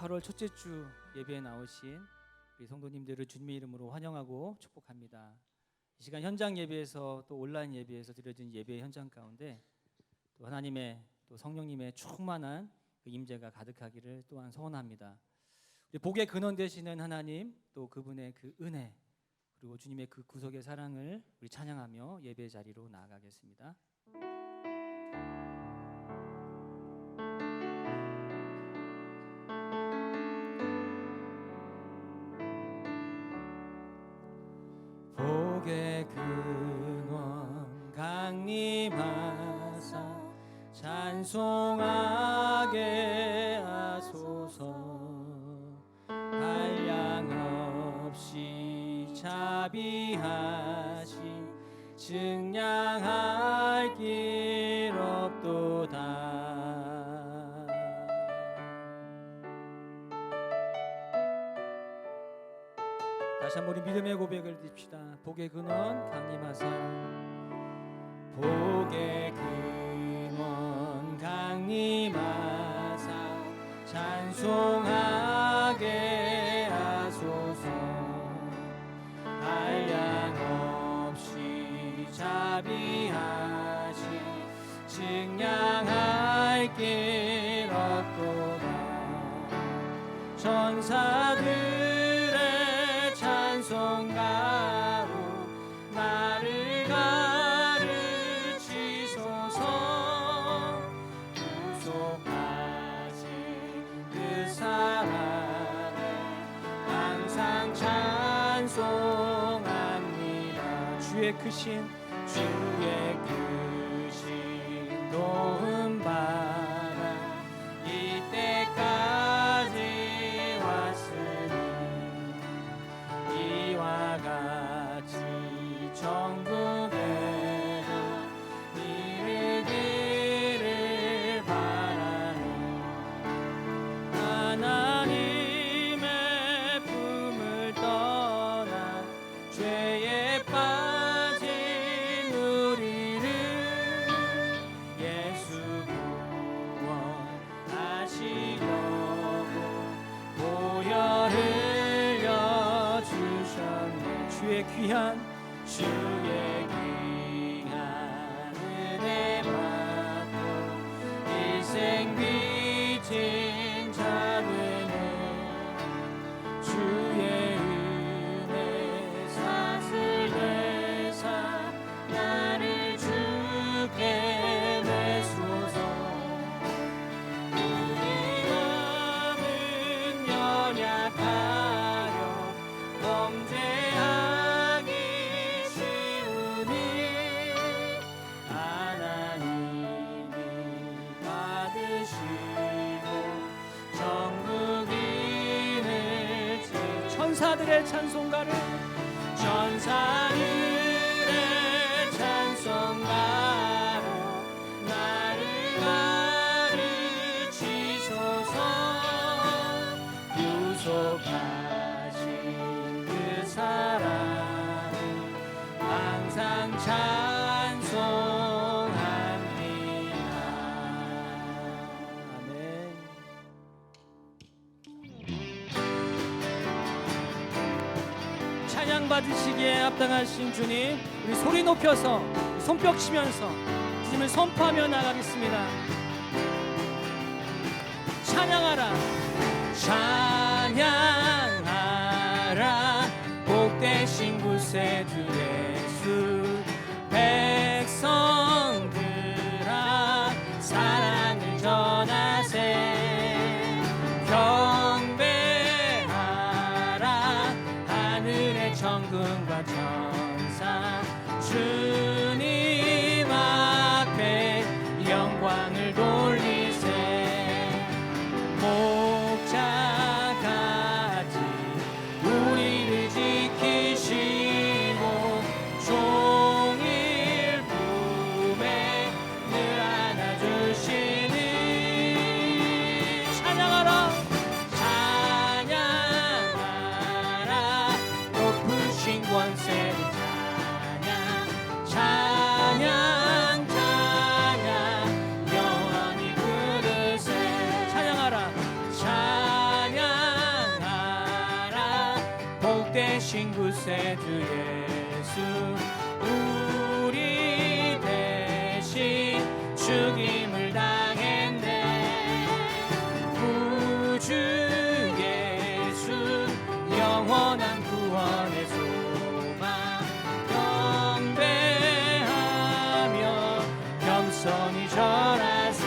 8월 첫째 주 예배에 나오신 우리 성도님들을 주님의 이름으로 환영하고 축복합니다. 이 시간 현장 예배에서 또 온라인 예배에서 드려진 예배 현장 가운데 또 하나님의 또 성령님의 충만한 그 임재가 가득하기를 또한 소원합니다. 우리 복의 근원 되시는 하나님, 또 그분의 그 은혜, 그리고 주님의 그 구속의 사랑을 우리 찬양하며 예배 자리로 나아가겠습니다. 복의 근원 강림하사 찬송하게 하소서. 한량 없이 자비하신 증량할 길 없도다. 다시 한번 우리 믿음의 고백을 드립시다. 복의 근원 강림하사, 복의 근원 강림하사 찬송하게 하소서. 한량 없이 자비하신 증량할 길 없도다. 천사들의 찬송가로 나를 가르치소서. 구속하신 그 사랑을 항상 찬송합니다. 주의 크신 도움 받아 이때까지 왔으니 이와 같이 천국에도 이르기를 바라는 하나님의 품을 떠나 죄에 빠진 우리를 예수 구원하시려고 보혈 흘려 주셨네. 주의 귀한 은혜 받고 일생 빚진 자 되네. 주의 은혜 사슬 되사 나를 주께 매소서. 우리 마음은 연약하여 범죄하기 쉬우니 하나님이 받으시고 정국인을 천사들의 찬송가를 찬송가로 나를 가르치소서. 구속하신 그 사랑을 항상 찬송합니다. 아멘. 찬양 받으시기에 합당하신 주님, 우리 소리 높여서 손뼉 치면서 주님을 선포하며 나가겠습니다. 찬양하라, 찬양하라, 복되신 구세주 예수. 백성들아 사랑을 전하세. 경배하라 하늘의 천군과 천사. 주님 앞에 영광을 돌리세. 목자같이 우리를 지키시고 종일 품에 늘 안아주시니. 찬양하라, 찬양하라, 높으신 권세를 찬양. 대신 구세주 예수 우리 대신 죽임을 당했네. 구주 예수 영원한 구원의 소망 경배하며 겸손히 절하세.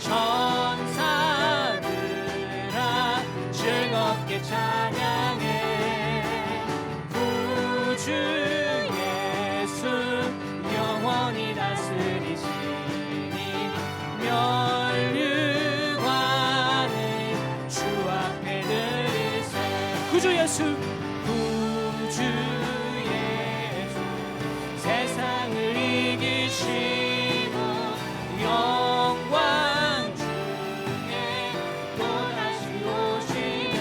천사들아 즐겁게 찬양해. 구주 예수 영원히 다스리시니 면류관을 주 앞에 드리세. 구주 예수 구주 예수 세상을 이기시고 영광 중에 또다시 오시네.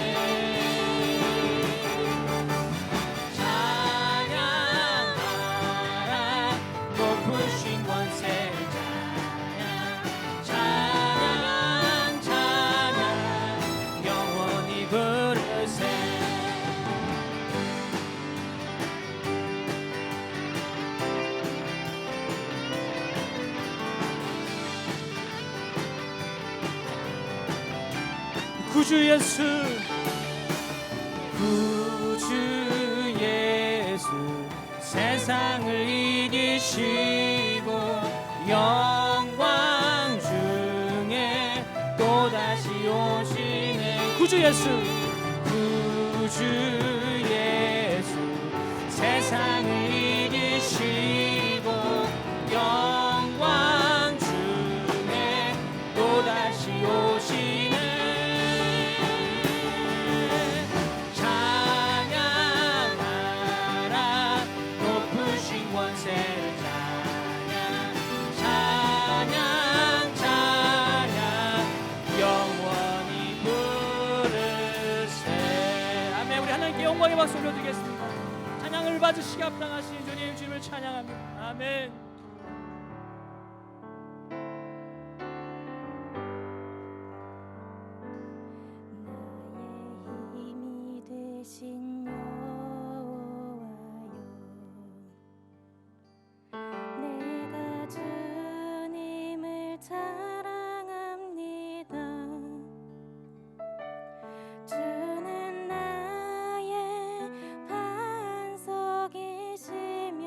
찬양하라 높으신 권세를 찬양 찬양 영원히 부르세. 구주 예수 구주 예수 세상을 이기시고 영광 중에 또다시 오시네. 구주 예수 구주 예수 세상을 이기시고 영광 중에 또다시 오시네. 영광의 박수 올려드리겠습니다. 찬양을 받으시기 합당하신 주님, 주님을 찬양합니다. 아멘. 나의 힘이 되신 여호와여, 내가 주님을 찬양합니다. 주는 반석이시며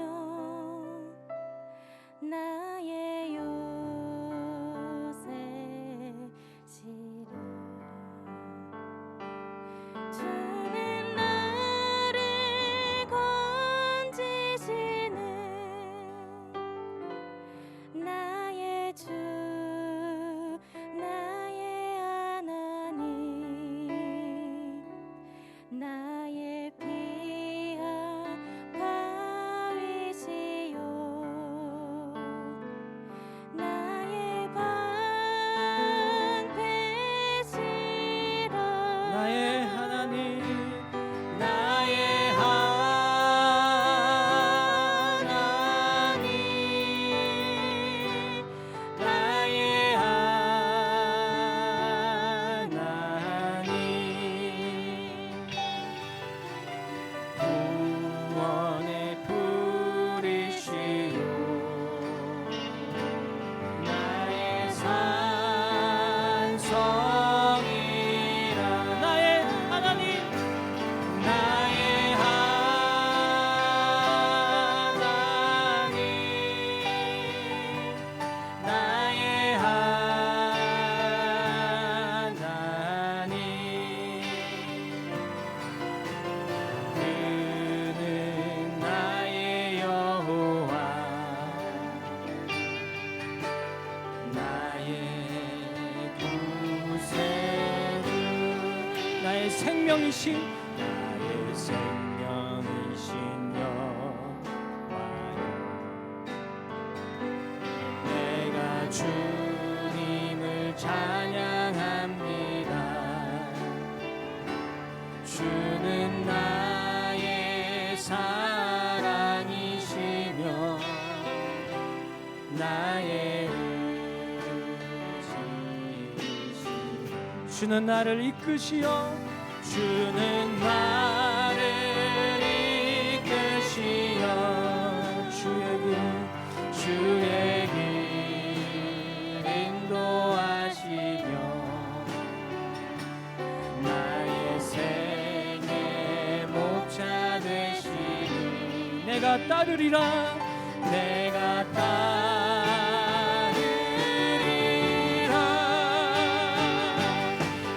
생명이신 나의 생명이신 여호와여 내가 주님을 찬양합니다. 주는 나의 사랑이시며 나의 의지시며 주는 나를 이끄시어 주는 나를 이끄시어 주의 길 인도하시며 나의 생의 목자 되시니 내가 따르리라 내가 따르리라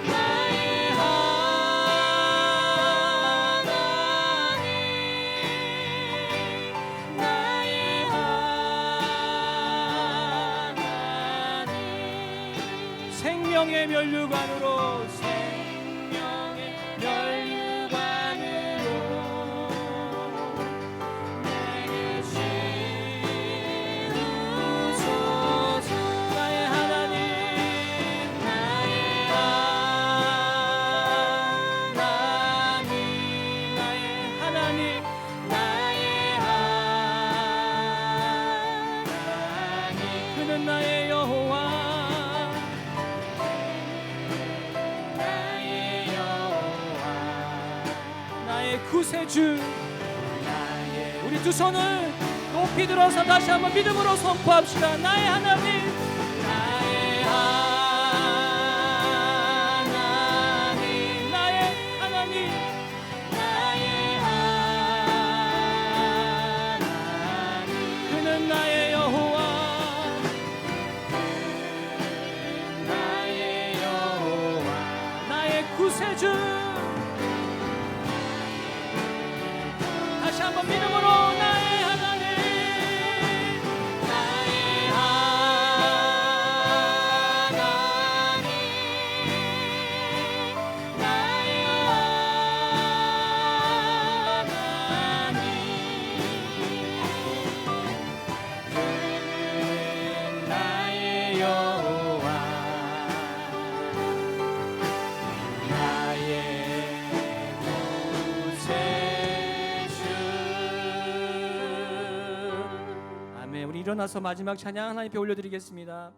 나의 하나님 나의 하나님 생명의 면류관으로 생명의 면류관으로 내게 지으소서 나의 하나님 나의 하나님 나의 하나님 나의 하나님 그는 나의 여호와 나의 여호와 나의 구세주 나의 우리 두 손을 높이 들어서 다시 한번 믿음으로 선포합시다. 나의 하나님 나의 하나님 나의 하나님 나의 하나님 그는 나의 여호와 나의 여호와 나의 구세주 다시 한번 믿음으로 나의 하나님 나의 하나님 나의 하나님 그는 나의 여호와 나의 구세주 아멘. 우리 일어나서 마지막 찬양 하나님께 올려드리겠습니다.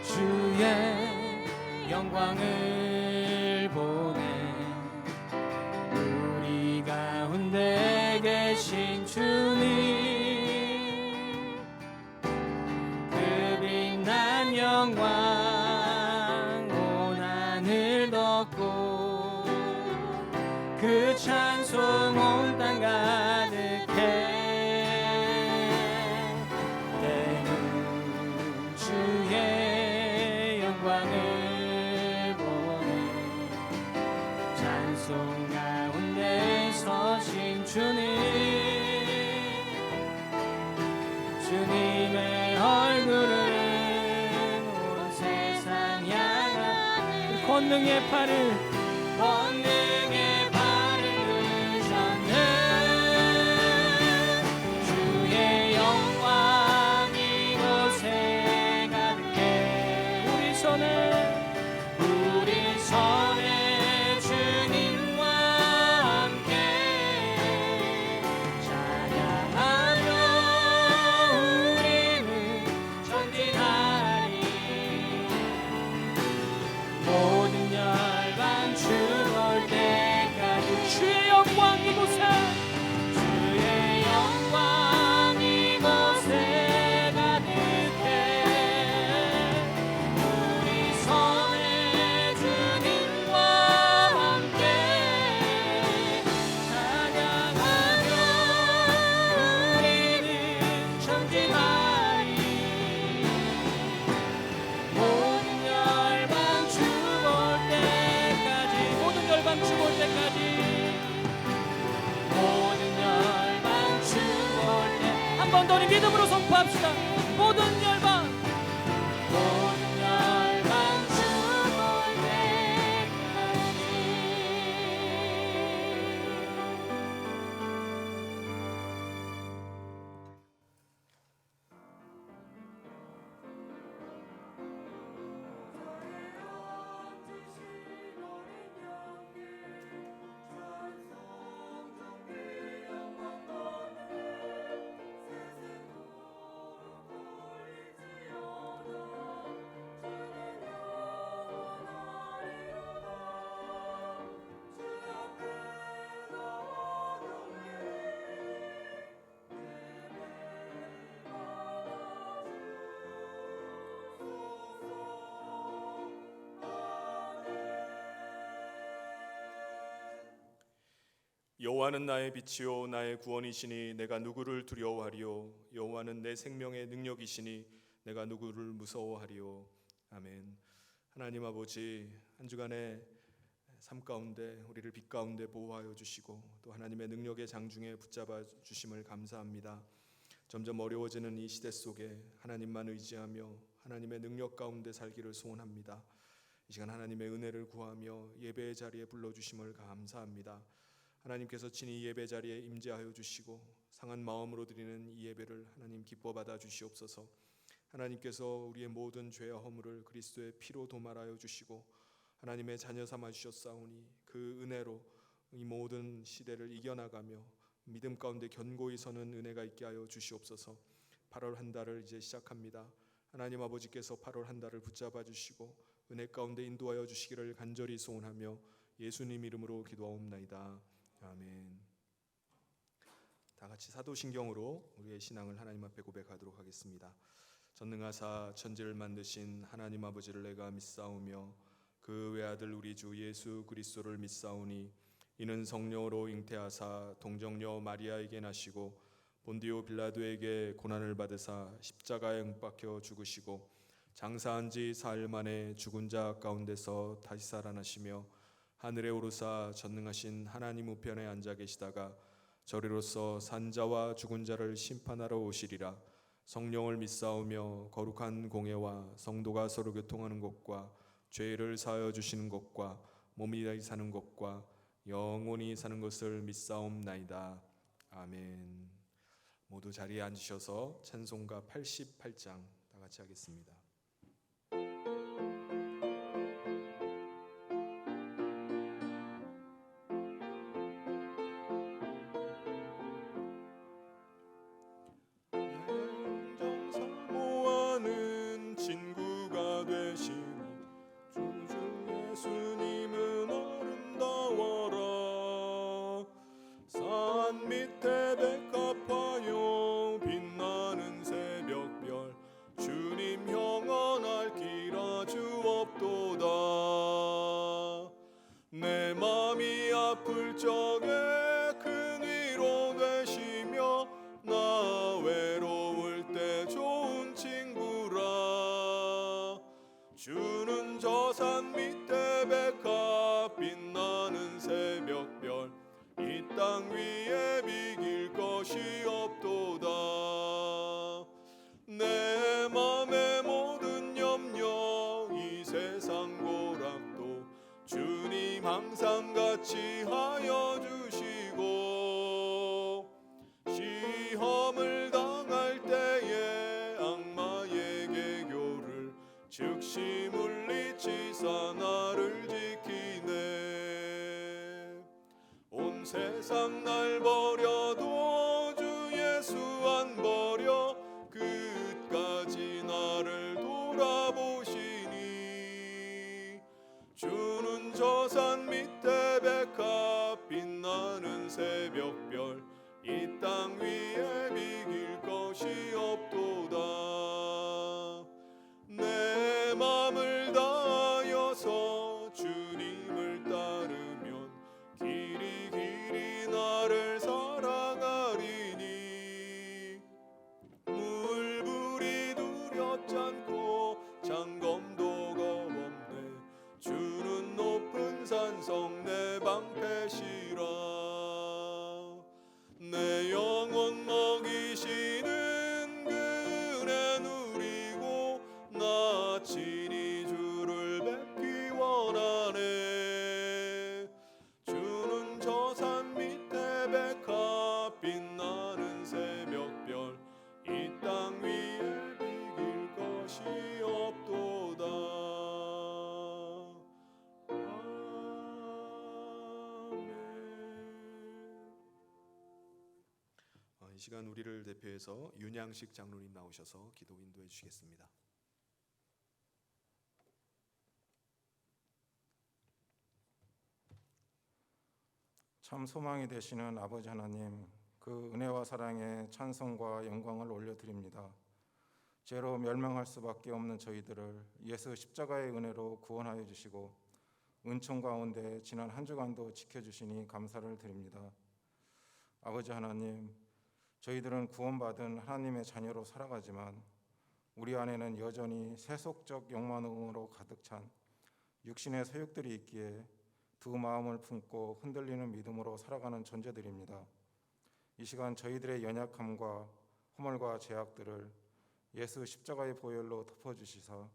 주의 영광을 보내 우리 가운데 계신 주님 그 빛난 영광 온 하늘 덮고 그 찬송 온 땅 가득해 주의 영광을 보내 찬송 가운데 서신 주님의 얼굴은 온 세상 향한 권능의 팔을 드셨네 주의 영광 이곳에 가득해 우리 손에 주님과 함께 찬양하며 우리는 전진하리 모든 열방 한번 우리 믿음으로 선포합시다. 모든 열방 주 볼 때까지 여호와는 나의 빛이요 나의 구원이시니 내가 누구를 두려워하리요. 여호와는 내 생명의 능력이시니 내가 누구를 무서워하리요. 아멘. 하나님 아버지, 한 주간의 삶 가운데 우리를 빛 가운데 보호하여 주시고 또 하나님의 능력의 장중에 붙잡아 주심을 감사합니다. 점점 어려워지는 이 시대 속에 하나님만 의지하며 하나님의 능력 가운데 살기를 소원합니다. 이 시간 하나님의 은혜를 구하며 예배의 자리에 불러주심을 감사합니다. 하나님께서 친히 예배 자리에 임재하여 주시고 상한 마음으로 드리는 이 예배를 하나님 기뻐 받아 주시옵소서. 하나님께서 우리의 모든 죄와 허물을 그리스도의 피로 도말하여 주시고 하나님의 자녀 삼아 주셨사오니 그 은혜로 이 모든 시대를 이겨나가며 믿음 가운데 견고히 서는 은혜가 있게 하여 주시옵소서. 8월 한 달을 이제 시작합니다. 하나님 아버지께서 8월 한 달을 붙잡아 주시고 은혜 가운데 인도하여 주시기를 간절히 소원하며 예수님 이름으로 기도하옵나이다. 아멘. 다 같이 사도신경으로 우리의 신앙을 하나님 앞에 고백하도록 하겠습니다. 전능하사 천지를 만드신 하나님 아버지를 내가 믿사오며 그 외아들 우리 주 예수 그리스도를 믿사오니 이는 성령으로 잉태하사 동정녀 마리아에게 나시고 본디오 빌라도에게 고난을 받으사 십자가에 못 죽으시고 장사한 지 사흘 만에 죽은 자 가운데서 다시 살아나시며 하늘에 오르사 전능하신 하나님 우편에 앉아 계시다가 저리로서 산자와 죽은 자를 심판하러 오시리라. 성령을 믿사오며 거룩한 공예와 성도가 서로 교통하는 것과 죄를 사하여 주시는 것과 몸이 사는 것과 영원히 사는 것을 믿사옵나이다. 아멘. 모두 자리에 앉으셔서 찬송가 88장 다 같이 하겠습니다. 아플 적에 큰 위로 되시며 나 외로울 때 좋은 친구라. 주는 저 산 밑에 백합 빛나는 새벽별 이 땅 위에 비길 것이 없도다. 내 맘의 모든 염려 이 세상 고락도 주님 항상 같이 하여 주시고 시험을 당할 때에 악마의 계교를 즉시 물리치사 나를 지키네. 온 세상 날 버려도 주 예수 안 버려 끝까지 나를 돌아보시니. 주는 저 산 밑에 백합 빛나는 새벽별 이 땅 위에 비길 것이 없도다. 내 맘을 다하여서 주님을 따르면 길이 길이 나를 사랑하리니. 이 시간 우리를 대표해서 윤양식 장로님 나오셔서 기도 인도해 주시겠습니다. 참 소망이 되시는 아버지 하나님, 그 은혜와 사랑에 찬송과 영광을 올려드립니다. 죄로 멸망할 수밖에 없는 저희들을 예수 십자가의 은혜로 구원하여 주시고 은총 가운데 지난 한 주간도 지켜주시니 감사를 드립니다. 아버지 하나님, 저희들은 구원받은 하나님의 자녀로 살아가지만 우리 안에는 여전히 세속적 욕망으로 가득 찬 육신의 소욕들이 있기에 두 마음을 품고 흔들리는 믿음으로 살아가는 존재들입니다. 이 시간 저희들의 연약함과 허물과 죄악들을 예수 십자가의 보혈로 덮어주시사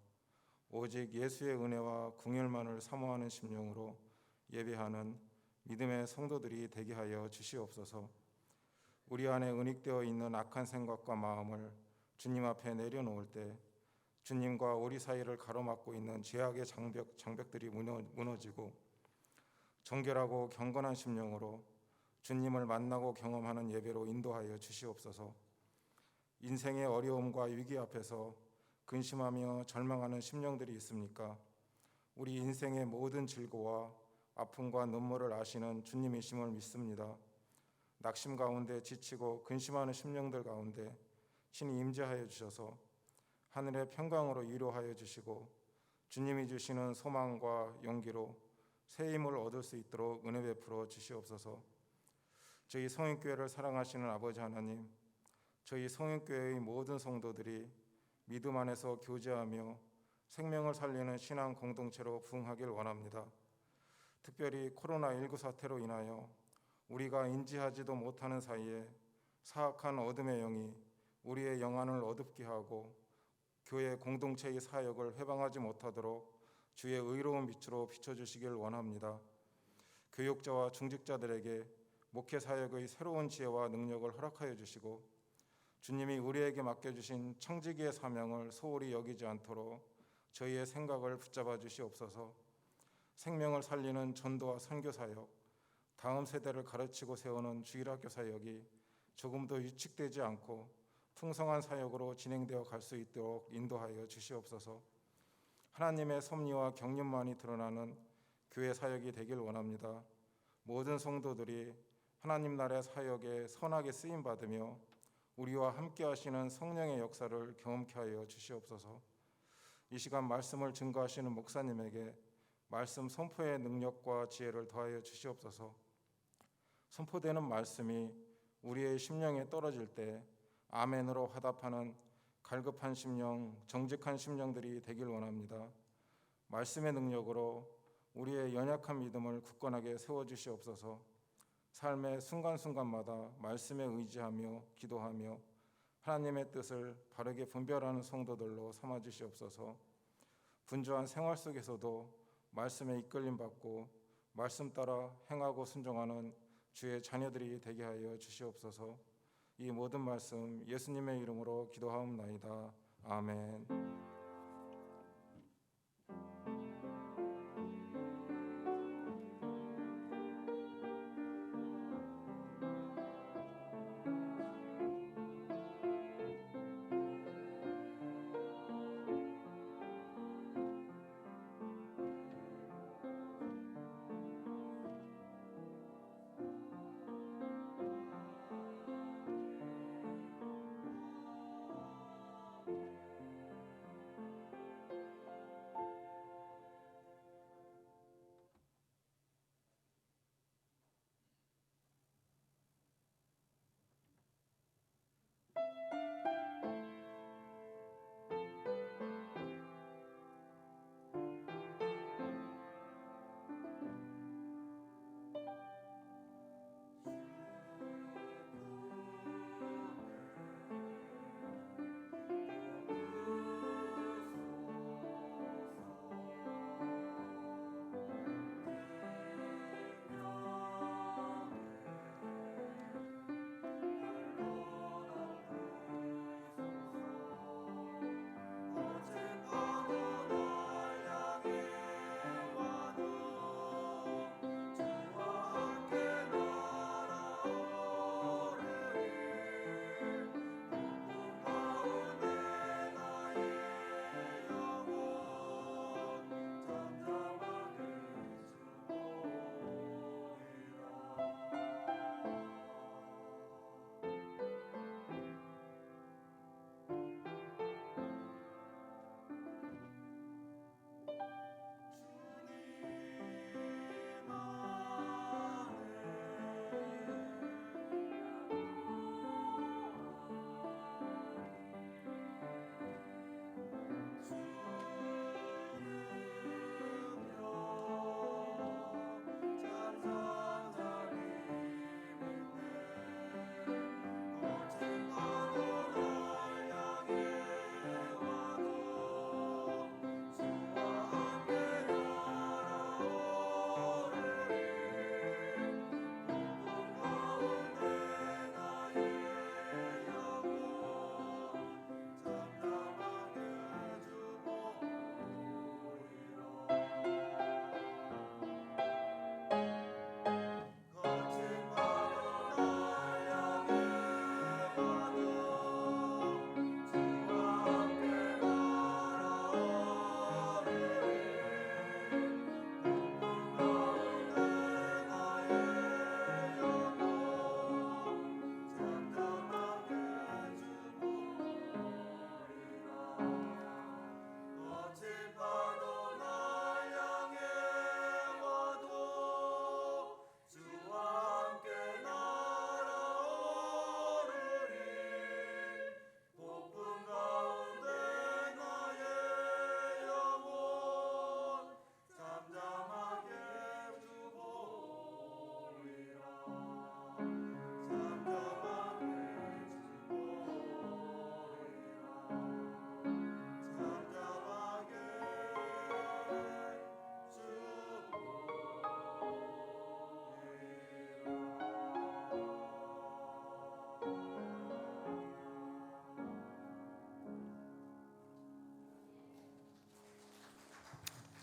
오직 예수의 은혜와 궁율만을 사모하는 심령으로 예배하는 믿음의 성도들이 되게 하여 주시옵소서. 우리 안에 은닉되어 있는 악한 생각과 마음을 주님 앞에 내려놓을 때 주님과 우리 사이를 가로막고 있는 죄악의 장벽들이 무너지고 정결하고 경건한 심령으로 주님을 만나고 경험하는 예배로 인도하여 주시옵소서. 인생의 어려움과 위기 앞에서 근심하며 절망하는 심령들이 있습니까? 우리 인생의 모든 질고와 아픔과 눈물을 아시는 주님이심을 믿습니다. 낙심 가운데 지치고 근심하는 심령들 가운데 친히 임재하여 주셔서 하늘의 평강으로 위로하여 주시고 주님이 주시는 소망과 용기로 새 힘을 얻을 수 있도록 은혜 베풀어 주시옵소서. 저희 성인교회를 사랑하시는 아버지 하나님, 저희 성인교회의 모든 성도들이 믿음 안에서 교제하며 생명을 살리는 신앙 공동체로 부흥하길 원합니다. 특별히 코로나19 사태로 인하여 우리가 인지하지도 못하는 사이에 사악한 어둠의 영이 우리의 영안을 어둡게 하고 교회 공동체의 사역을 회방하지 못하도록 주의 의로운 빛으로 비춰주시길 원합니다. 교육자와 중직자들에게 목회 사역의 새로운 지혜와 능력을 허락하여 주시고 주님이 우리에게 맡겨주신 청지기의 사명을 소홀히 여기지 않도록 저희의 생각을 붙잡아 주시옵소서. 생명을 살리는 전도와 선교 사역, 다음 세대를 가르치고 세우는 주일학교 사역이 조금도 위축되지 않고 풍성한 사역으로 진행되어 갈 수 있도록 인도하여 주시옵소서. 하나님의 섭리와 경륜만이 드러나는 교회 사역이 되길 원합니다. 모든 성도들이 하나님 나라의 사역에 선하게 쓰임 받으며 우리와 함께 하시는 성령의 역사를 경험케 하여 주시옵소서. 이 시간 말씀을 증거하시는 목사님에게 말씀 선포의 능력과 지혜를 더하여 주시옵소서. 선포되는 말씀이 우리의 심령에 떨어질 때 아멘으로 화답하는 갈급한 심령, 정직한 심령들이 되길 원합니다. 말씀의 능력으로 우리의 연약한 믿음을 굳건하게 세워주시옵소서. 삶의 순간순간마다 말씀에 의지하며 기도하며 하나님의 뜻을 바르게 분별하는 성도들로 삼아주시옵소서. 분주한 생활 속에서도 말씀에 이끌림 받고 말씀 따라 행하고 순종하는 주의 자녀들이 되게 하여 주시옵소서. 이 모든 말씀 예수님의 이름으로 기도하옵나이다. 아멘.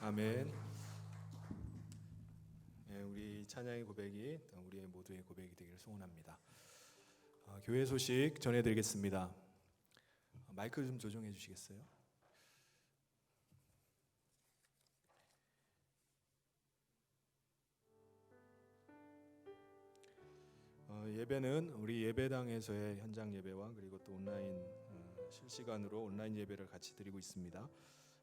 아멘. 예, 우리 찬양의 고백이 또 우리의 모두의 고백이 되기를 소원합니다. 교회 소식 전해드리겠습니다. 마이크 좀 조정해 주시겠어요? 예배는 우리 예배당에서의 현장 예배와 그리고 또 온라인 실시간으로 온라인 예배를 같이 드리고 있습니다.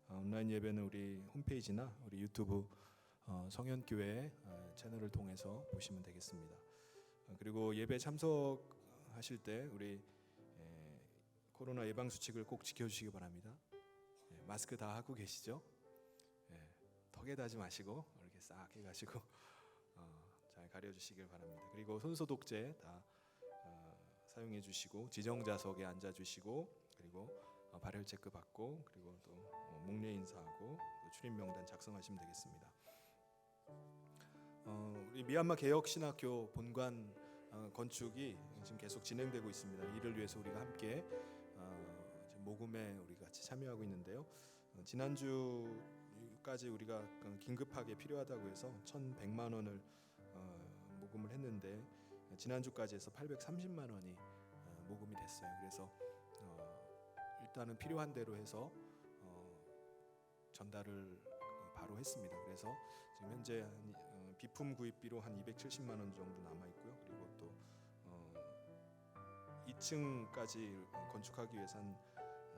온라인 예배는 우리 홈페이지나 우리 유튜브 성현교회 채널을 통해서 보시면 되겠습니다. 그리고 예배 참석하실 때 우리 코로나 예방 수칙을 꼭 지켜주시기 바랍니다. 마스크 다 하고 계시죠? 턱에 다지 마시고 이렇게 싹 해가지고 잘 가려주시길 바랍니다. 그리고 손소독제 다 사용해 주시고 지정자석에 앉아 주시고 그리고 발열 체크 받고 그리고 또 목례 인사하고 또 출입 명단 작성하시면 되겠습니다. 우리 미얀마 개혁신학교 본관 건축이 지금 계속 진행되고 있습니다. 이를 위해서 우리가 함께 모금에 우리 같이 참여하고 있는데요. 지난주까지 우리가 긴급하게 필요하다고 해서 1,100만 원을 모금을 했는데 지난주까지 해서 830만 원이 모금이 됐어요. 그래서 일단은 필요한 대로 해서 전달을 바로 했습니다. 그래서 지금 현재 비품 구입비로 한 270만 원 정도 남아 있고요. 그리고 또 2층까지 건축하기 위해서 한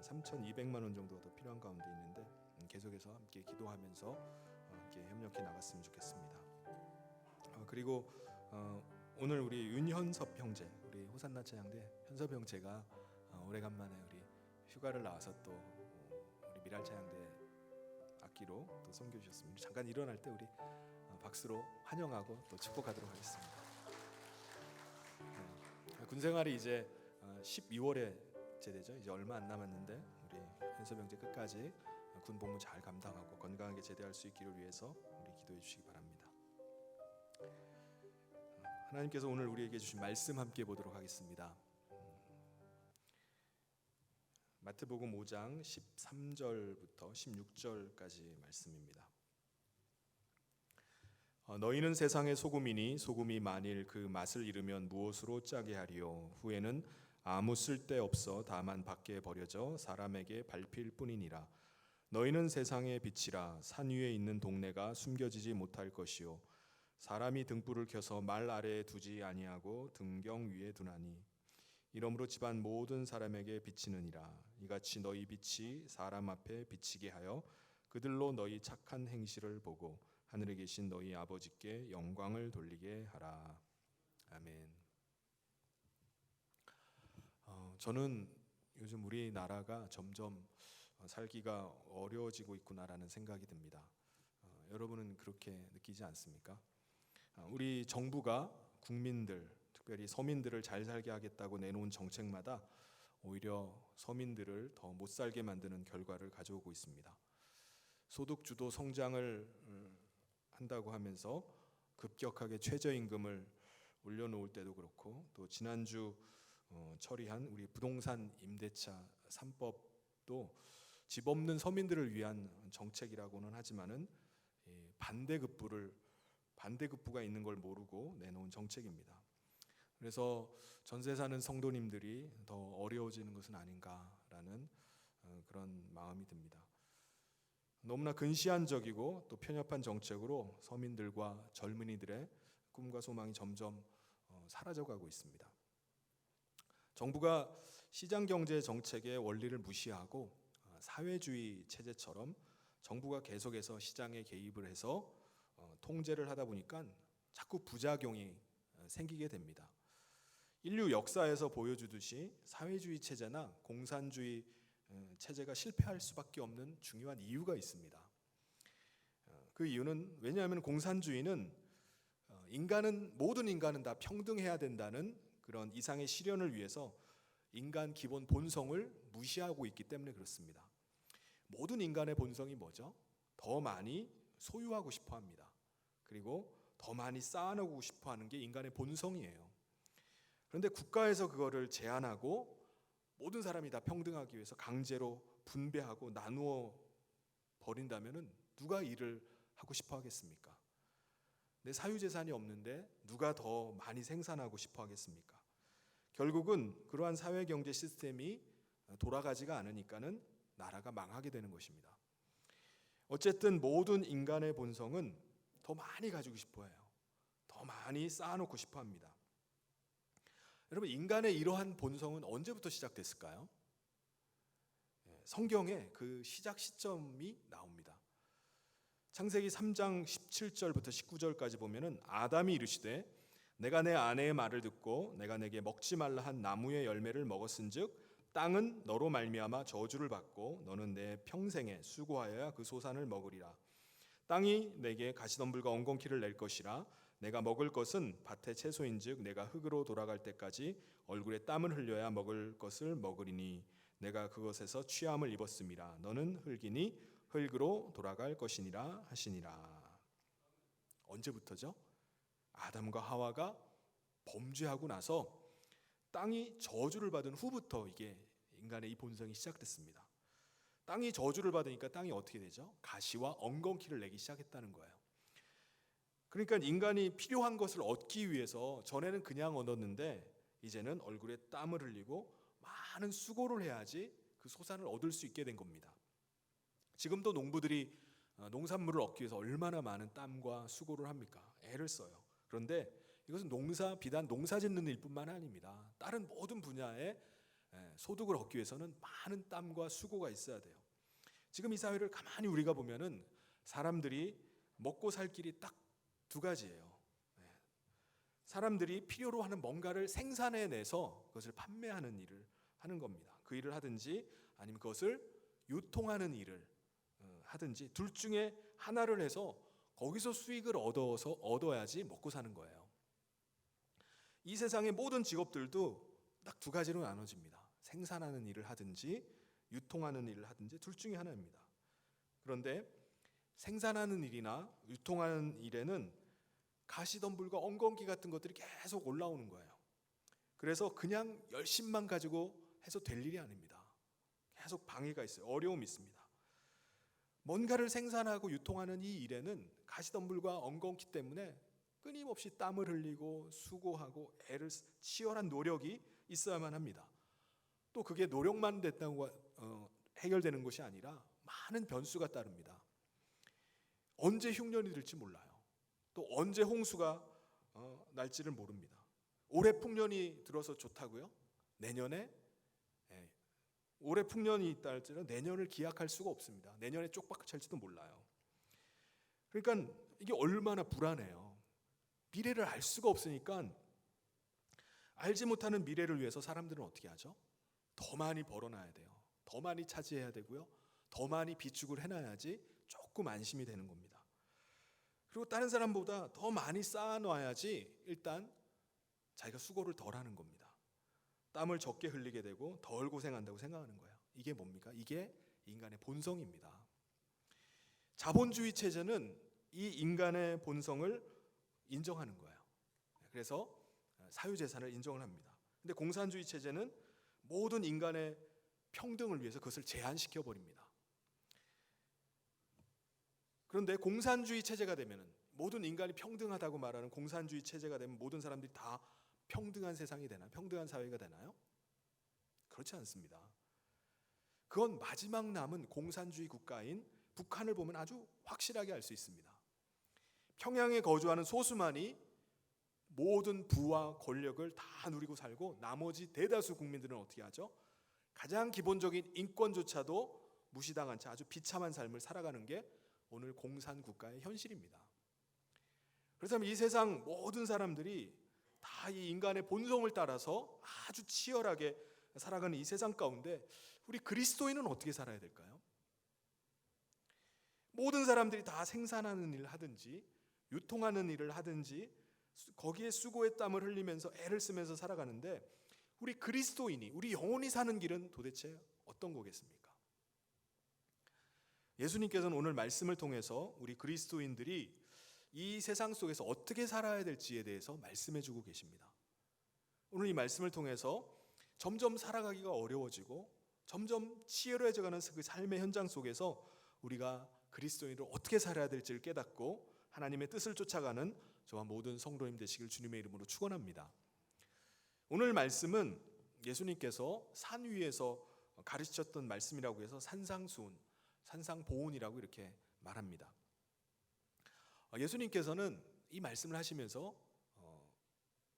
3,200만 원 정도가 더 필요한 가운데 있는데 계속해서 함께 기도하면서 함께 협력해 나갔으면 좋겠습니다. 그리고 오늘 우리 윤현섭 형제, 우리 호산나 찬양대 현섭 형제가 오래간만에 우리 휴가를 나와서 또 우리 미랄 찬양대 악기로 또 섬겨주셨습니다. 잠깐 일어날 때 우리 박수로 환영하고 또 축복하도록 하겠습니다. 군생활이 이제 12월에 제대죠. 이제 얼마 안 남았는데 우리 현섭 형제 끝까지 군 복무 잘 감당하고 건강하게 제대할 수 있기를 위해서 우리 기도해 주시기 바랍니다. 하나님께서 오늘 우리에게 주신 말씀 함께 보도록 하겠습니다. 마태복음 5장 13절부터 16절까지 말씀입니다. 너희는 세상의 소금이니 소금이 만일 그 맛을 잃으면 무엇으로 짜게 하리요? 후에는 아무 쓸데 없어 다만 밖에 버려져 사람에게 밟힐 뿐이니라. 너희는 세상의 빛이라. 산 위에 있는 동네가 숨겨지지 못할 것이요 사람이 등불을 켜서 말 아래에 두지 아니하고 등경 위에 두나니 이러므로 집안 모든 사람에게 비치느니라. 이같이 너희 빛이 사람 앞에 비치게 하여 그들로 너희 착한 행실을 보고 하늘에 계신 너희 아버지께 영광을 돌리게 하라. 아멘. 저는 요즘 우리나라가 점점 살기가 어려워지고 있구나라는 생각이 듭니다. 여러분은 그렇게 느끼지 않습니까? 우리 정부가 국민들, 특별히 서민들을 잘 살게 하겠다고 내놓은 정책마다 오히려 서민들을 더 못 살게 만드는 결과를 가져오고 있습니다. 소득 주도 성장을 한다고 하면서 급격하게 최저임금을 올려놓을 때도 그렇고 또 지난주 처리한 우리 부동산 임대차 3법도 집 없는 서민들을 위한 정책이라고는 하지만은 반대급부가 있는 걸 모르고 내놓은 정책입니다. 그래서 전세 사는 성도님들이 더 어려워지는 것은 아닌가라는 그런 마음이 듭니다. 너무나 근시안적이고 또 편협한 정책으로 서민들과 젊은이들의 꿈과 소망이 점점 사라져가고 있습니다. 정부가 시장경제 정책의 원리를 무시하고 사회주의 체제처럼 정부가 계속해서 시장에 개입을 해서 통제를 하다 보니까 자꾸 부작용이 생기게 됩니다. 인류 역사에서 보여주듯이 사회주의 체제나 공산주의 체제가 실패할 수밖에 없는 중요한 이유가 있습니다. 그 이유는 왜냐하면 공산주의는 모든 인간은 다 평등해야 된다는 그런 이상의 실현을 위해서 인간 기본 본성을 무시하고 있기 때문에 그렇습니다. 모든 인간의 본성이 뭐죠? 더 많이 소유하고 싶어 합니다. 그리고 더 많이 쌓아놓고 싶어 하는 게 인간의 본성이에요. 그런데 국가에서 그거를 제한하고 모든 사람이 다 평등하기 위해서 강제로 분배하고 나누어 버린다면은 누가 일을 하고 싶어 하겠습니까? 내 사유재산이 없는데 누가 더 많이 생산하고 싶어 하겠습니까? 결국은 그러한 사회경제 시스템이 돌아가지가 않으니까는 나라가 망하게 되는 것입니다. 어쨌든 모든 인간의 본성은 더 많이 가지고 싶어 해요. 더 많이 쌓아놓고 싶어 합니다. 여러분, 인간의 이러한 본성은 언제부터 시작됐을까요? 성경에 그 시작 시점이 나옵니다. 창세기 3장 17절부터 19절까지 보면은 아담이 이르시되 내가 내 아내의 말을 듣고 내가 내게 먹지 말라 한 나무의 열매를 먹었은즉 땅은 너로 말미암아 저주를 받고 너는 내 평생에 수고하여야 그 소산을 먹으리라. 땅이 내게 가시덤불과 엉겅퀴를 낼 것이라. 내가 먹을 것은 밭의 채소인즉 내가 흙으로 돌아갈 때까지 얼굴에 땀을 흘려야 먹을 것을 먹으리니 내가 그것에서 취함을 입었음이라. 너는 흙이니 흙으로 돌아갈 것이니라 하시니라. 언제부터죠? 아담과 하와가 범죄하고 나서 땅이 저주를 받은 후부터 이게 인간의 이 본성이 시작됐습니다. 땅이 저주를 받으니까 땅이 어떻게 되죠? 가시와 엉겅퀴를 내기 시작했다는 거예요. 그러니까 인간이 필요한 것을 얻기 위해서 전에는 그냥 얻었는데 이제는 얼굴에 땀을 흘리고 많은 수고를 해야지 그 소산을 얻을 수 있게 된 겁니다. 지금도 농부들이 농산물을 얻기 위해서 얼마나 많은 땀과 수고를 합니까? 애를 써요. 그런데 이것은 비단 농사 짓는 일뿐만 아닙니다. 다른 모든 분야에 소득을 얻기 위해서는 많은 땀과 수고가 있어야 돼요. 지금 이 사회를 가만히 우리가 보면은 사람들이 먹고 살 길이 딱 두 가지예요. 사람들이 필요로 하는 뭔가를 생산해내서 그것을 판매하는 일을 하는 겁니다. 그 일을 하든지 아니면 그것을 유통하는 일을 하든지 둘 중에 하나를 해서 거기서 수익을 얻어야지 먹고 사는 거예요. 이 세상의 모든 직업들도 딱 두 가지로 나눠집니다. 생산하는 일을 하든지 유통하는 일을 하든지 둘 중에 하나입니다. 그런데 생산하는 일이나 유통하는 일에는 가시덤불과 엉겅퀴 같은 것들이 계속 올라오는 거예요. 그래서 그냥 열심만 가지고 해서 될 일이 아닙니다. 계속 방해가 있어요. 어려움이 있습니다. 뭔가를 생산하고 유통하는 이 일에는 가시덤불과 엉겅퀴 때문에 끊임없이 땀을 흘리고 수고하고 치열한 노력이 있어야만 합니다. 또 그게 노력만 됐다고 해결되는 것이 아니라 많은 변수가 따릅니다. 언제 흉년이 들지 몰라요. 또 언제 홍수가 날지를 모릅니다. 올해 풍년이 들어서 좋다고요? 내년에 올해 풍년이 있다 할지는 내년을 기약할 수가 없습니다. 내년에 쪽박찰지도 몰라요. 그러니까 이게 얼마나 불안해요. 미래를 알 수가 없으니까 알지 못하는 미래를 위해서 사람들은 어떻게 하죠? 더 많이 벌어놔야 돼요. 더 많이 차지해야 되고요. 더 많이 비축을 해놔야지 조금 안심이 되는 겁니다. 그리고 다른 사람보다 더 많이 쌓아놔야지 일단 자기가 수고를 덜 하는 겁니다. 땀을 적게 흘리게 되고 덜 고생한다고 생각하는 거예요. 이게 뭡니까? 이게 인간의 본성입니다. 자본주의 체제는 이 인간의 본성을 인정하는 거예요. 그래서 사유재산을 인정을 합니다. 근데 공산주의 체제는 모든 인간의 평등을 위해서 그것을 제한시켜 버립니다. 그런데 공산주의 체제가 되면은 모든 인간이 평등하다고 말하는 공산주의 체제가 되면 모든 사람들이 다 평등한 세상이 되나요? 평등한 사회가 되나요? 그렇지 않습니다. 그건 마지막 남은 공산주의 국가인 북한을 보면 아주 확실하게 알 수 있습니다. 평양에 거주하는 소수만이 모든 부와 권력을 다 누리고 살고 나머지 대다수 국민들은 어떻게 하죠? 가장 기본적인 인권조차도 무시당한 채 아주 비참한 삶을 살아가는 게 오늘 공산국가의 현실입니다. 그래서 이 세상 모든 사람들이 다 이 인간의 본성을 따라서 아주 치열하게 살아가는 이 세상 가운데 우리 그리스도인은 어떻게 살아야 될까요? 모든 사람들이 다 생산하는 일을 하든지 유통하는 일을 하든지 거기에 수고의 땀을 흘리면서 애를 쓰면서 살아가는데 우리 그리스도인이 우리 영혼이 사는 길은 도대체 어떤 거겠습니까? 예수님께서는 오늘 말씀을 통해서 우리 그리스도인들이 이 세상 속에서 어떻게 살아야 될지에 대해서 말씀해 주고 계십니다. 오늘 이 말씀을 통해서 점점 살아가기가 어려워지고 점점 치열해져가는 그 삶의 현장 속에서 우리가 그리스도인으로 어떻게 살아야 될지를 깨닫고 하나님의 뜻을 쫓아가는 저와 모든 성도님 되시길 주님의 이름으로 축원합니다. 오늘 말씀은 예수님께서 산 위에서 가르치셨던 말씀이라고 해서 산상수훈, 산상보훈이라고 이렇게 말합니다. 예수님께서는 이 말씀을 하시면서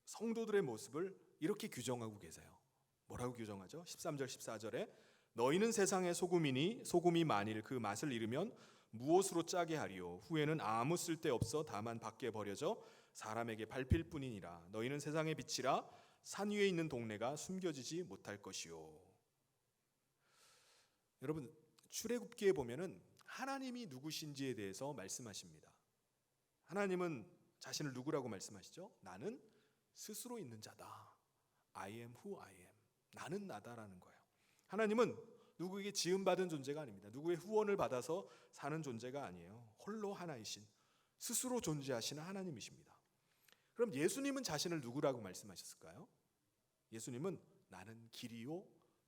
성도들의 모습을 이렇게 규정하고 계세요. 뭐라고 규정하죠? 13절 14절에 너희는 세상의 소금이니 소금이 만일 그 맛을 잃으면 무엇으로 짜게 하리요 후에는 아무 쓸데없어 다만 밖에 버려져 사람에게 밟힐 뿐이니라. 너희는 세상의 빛이라 산 위에 있는 동네가 숨겨지지 못할 것이요. 여러분, 출애굽기에 보면은 하나님이 누구신지에 대해서 말씀하십니다. 하나님은 자신을 누구라고 말씀하시죠? 나는 스스로 있는 자다. I am who I am. 나는 나다라는 거예요. 하나님은 누구에게 지음받은 존재가 아닙니다. 누구의 후원을 받아서 사는 존재가 아니에요. 홀로 하나이신 스스로 존재하시는 하나님이십니다. 그럼 예수님은 자신을 누구라고 말씀하셨을까요? 예수님은 나는 길이요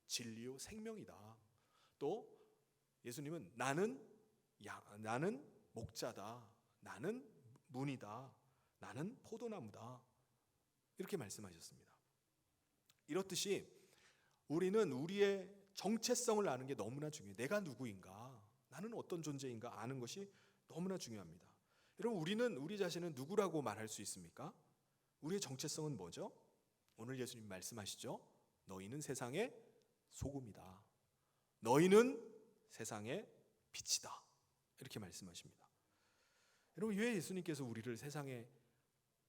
진리요 생명이다. 또 예수님은 나는 목자다. 나는 문이다. 나는 포도나무다. 이렇게 말씀하셨습니다. 이렇듯이 우리는 우리의 정체성을 아는 게 너무나 중요해요. 내가 누구인가, 나는 어떤 존재인가 아는 것이 너무나 중요합니다. 여러분, 우리는 우리 자신은 누구라고 말할 수 있습니까? 우리의 정체성은 뭐죠? 오늘 예수님 말씀하시죠. 너희는 세상의 소금이다. 너희는 세상의 빛이다. 이렇게 말씀하십니다. 여러분, 왜 예수님께서 우리를 세상의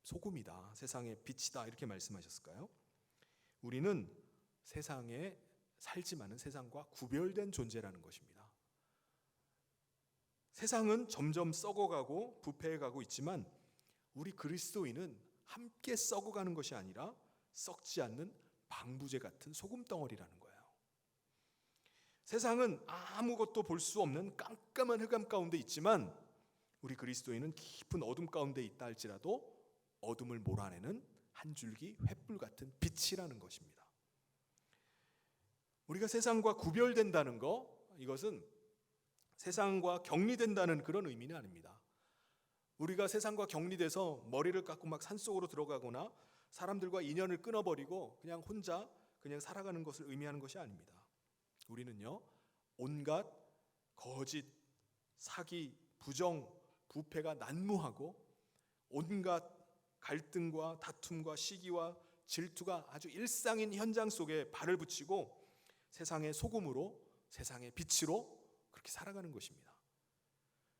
소금이다, 세상의 빛이다 이렇게 말씀하셨을까요? 우리는 세상에 살지만은 세상과 구별된 존재라는 것입니다. 세상은 점점 썩어가고 부패해가고 있지만 우리 그리스도인은 함께 썩어가는 것이 아니라 썩지 않는 방부제 같은 소금 덩어리라는 거예요. 세상은 아무것도 볼 수 없는 깜깜한 흑암 가운데 있지만 우리 그리스도인은 깊은 어둠 가운데 있다 할지라도 어둠을 몰아내는 한 줄기 횃불 같은 빛이라는 것입니다. 우리가 세상과 구별된다는 거, 이것은 세상과 격리된다는 그런 의미는 아닙니다. 우리가 세상과 격리돼서 머리를 깎고 막 산속으로 들어가거나 사람들과 인연을 끊어버리고 그냥 혼자 그냥 살아가는 것을 의미하는 것이 아닙니다. 우리는요, 온갖 거짓, 사기, 부정, 부패가 난무하고 온갖 갈등과 다툼과 시기와 질투가 아주 일상인 현장 속에 발을 붙이고 세상의 소금으로, 세상의 빛으로 그렇게 살아가는 것입니다.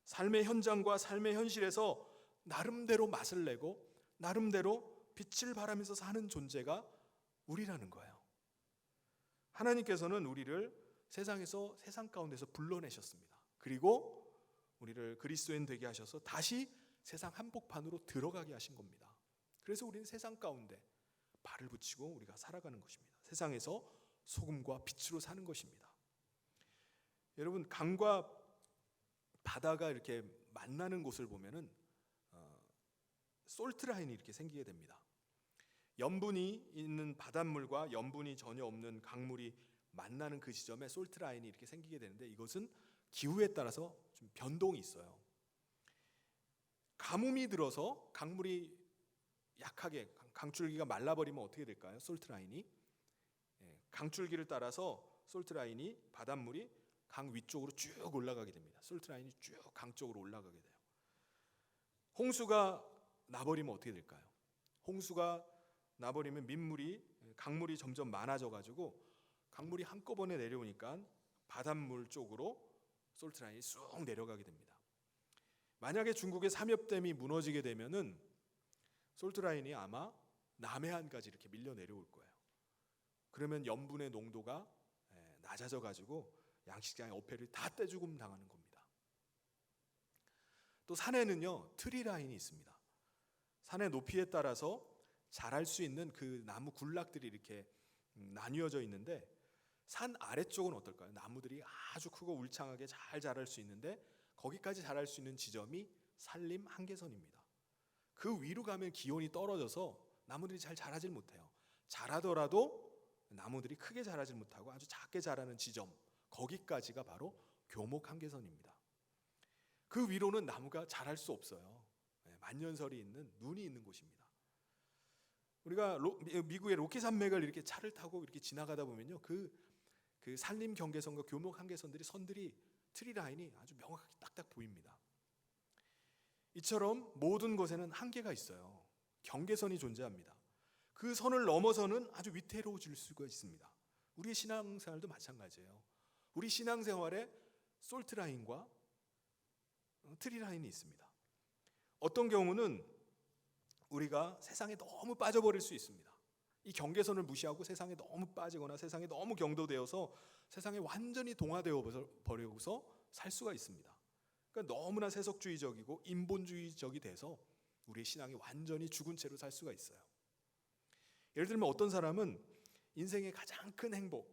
삶의 현장과 삶의 현실에서 나름대로 맛을 내고 나름대로 빛을 발하면서 사는 존재가 우리라는 거예요. 하나님께서는 우리를 세상에서, 세상 가운데서 불러내셨습니다. 그리고 우리를 그리스도인 되게 하셔서 다시 세상 한복판으로 들어가게 하신 겁니다. 그래서 우리는 세상 가운데 발을 붙이고 우리가 살아가는 것입니다. 세상에서 소금과 빛으로 사는 것입니다. 여러분, 강과 바다가 이렇게 만나는 곳을 보면은 솔트 라인이 이렇게 생기게 됩니다. 염분이 있는 바닷물과 염분이 전혀 없는 강물이 만나는 그 지점에 솔트 라인이 이렇게 생기게 되는데 이것은 기후에 따라서 좀 변동이 있어요. 가뭄이 들어서 강물이 약하게 강줄기가 말라버리면 어떻게 될까요? 솔트 라인이 강줄기를 따라서 솔트 라인이 바닷물이 강 위쪽으로 쭉 올라가게 됩니다. 솔트 라인이 쭉 강 쪽으로 올라가게 돼요. 홍수가 나버리면 어떻게 될까요? 홍수가 나버리면 강물이 점점 많아져 가지고 강물이 한꺼번에 내려오니까 바닷물 쪽으로 솔트 라인이 쑥 내려가게 됩니다. 만약에 중국의 삼엽댐이 무너지게 되면은 솔트 라인이 아마 남해안까지 이렇게 밀려 내려올 거예요. 그러면 염분의 농도가 낮아져 가지고 양식장의 어패를 다 떼죽음 당하는 겁니다. 또 산에는요, 트리 라인이 있습니다. 산의 높이에 따라서 자랄 수 있는 그 나무 군락들이 이렇게 나뉘어져 있는데 산 아래쪽은 어떨까요? 나무들이 아주 크고 울창하게 잘 자랄 수 있는데 거기까지 자랄 수 있는 지점이 산림 한계선입니다. 그 위로 가면 기온이 떨어져서 나무들이 잘 자라질 못해요. 자라더라도 나무들이 크게 자라질 못하고 아주 작게 자라는 지점, 거기까지가 바로 교목 한계선입니다. 그 위로는 나무가 자랄 수 없어요. 만년설이 있는 눈이 있는 곳입니다. 우리가 미국의 로키 산맥을 이렇게 차를 타고 이렇게 지나가다 보면요, 그 산림 경계선과 교목 한계선들이 선들이 트리 라인이 아주 명확하게 딱딱 보입니다. 이처럼 모든 곳에는 한계가 있어요. 경계선이 존재합니다. 그 선을 넘어서는 아주 위태로워질 수가 있습니다. 우리의 신앙생활도 마찬가지예요. 우리 신앙생활에 솔트 라인과 트리 라인이 있습니다. 어떤 경우는 우리가 세상에 너무 빠져버릴 수 있습니다. 이 경계선을 무시하고 세상에 너무 빠지거나 세상에 너무 경도되어서 세상에 완전히 동화되어 버리고서 살 수가 있습니다. 그러니까 너무나 세속주의적이고 인본주의적이 돼서 우리의 신앙이 완전히 죽은 채로 살 수가 있어요. 예를 들면 어떤 사람은 인생의 가장 큰 행복,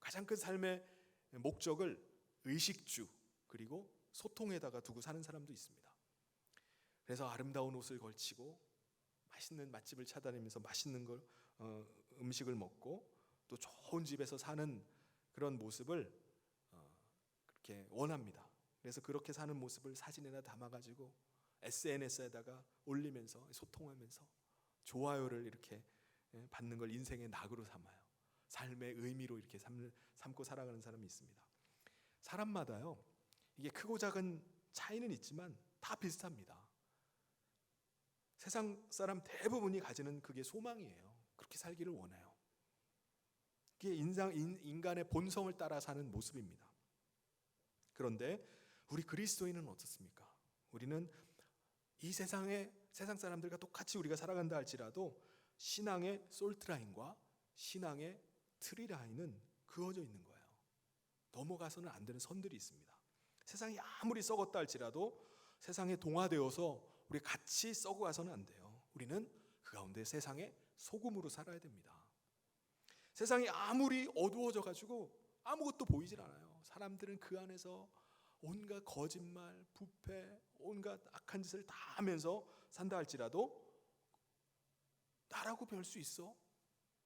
가장 큰 삶의 목적을 의식주 그리고 소통에다가 두고 사는 사람도 있습니다. 그래서 아름다운 옷을 걸치고 맛있는 맛집을 찾아다니면서 맛있는 걸 음식을 먹고 또 좋은 집에서 사는 그런 모습을 그렇게 원합니다. 그래서 그렇게 사는 모습을 사진에다 담아가지고 SNS에다가 올리면서 소통하면서 좋아요를 이렇게 받는 걸 인생의 낙으로 삼아요. 삶의 의미로 이렇게 삼고 살아가는 사람이 있습니다. 사람마다요, 이게 크고 작은 차이는 있지만 다 비슷합니다. 세상 사람 대부분이 가지는 그게 소망이에요. 그렇게 살기를 원해요. 그게 인간의 본성을 따라 사는 모습입니다. 그런데 우리 그리스도인은 어떻습니까? 우리는 이 세상 사람들과 똑같이 우리가 살아간다 할지라도 신앙의 솔트라인과 신앙의 트리라인은 그어져 있는 거예요. 넘어가서는 안 되는 선들이 있습니다. 세상이 아무리 썩었다 할지라도 세상에 동화되어서 우리 같이 썩어가서는 안 돼요. 우리는 그 가운데 세상의 소금으로 살아야 됩니다. 세상이 아무리 어두워져 가지고 아무것도 보이질 않아요. 사람들은 그 안에서 온갖 거짓말, 부패, 온갖 악한 짓을 다 하면서 산다 할지라도 나라고 별 수 있어?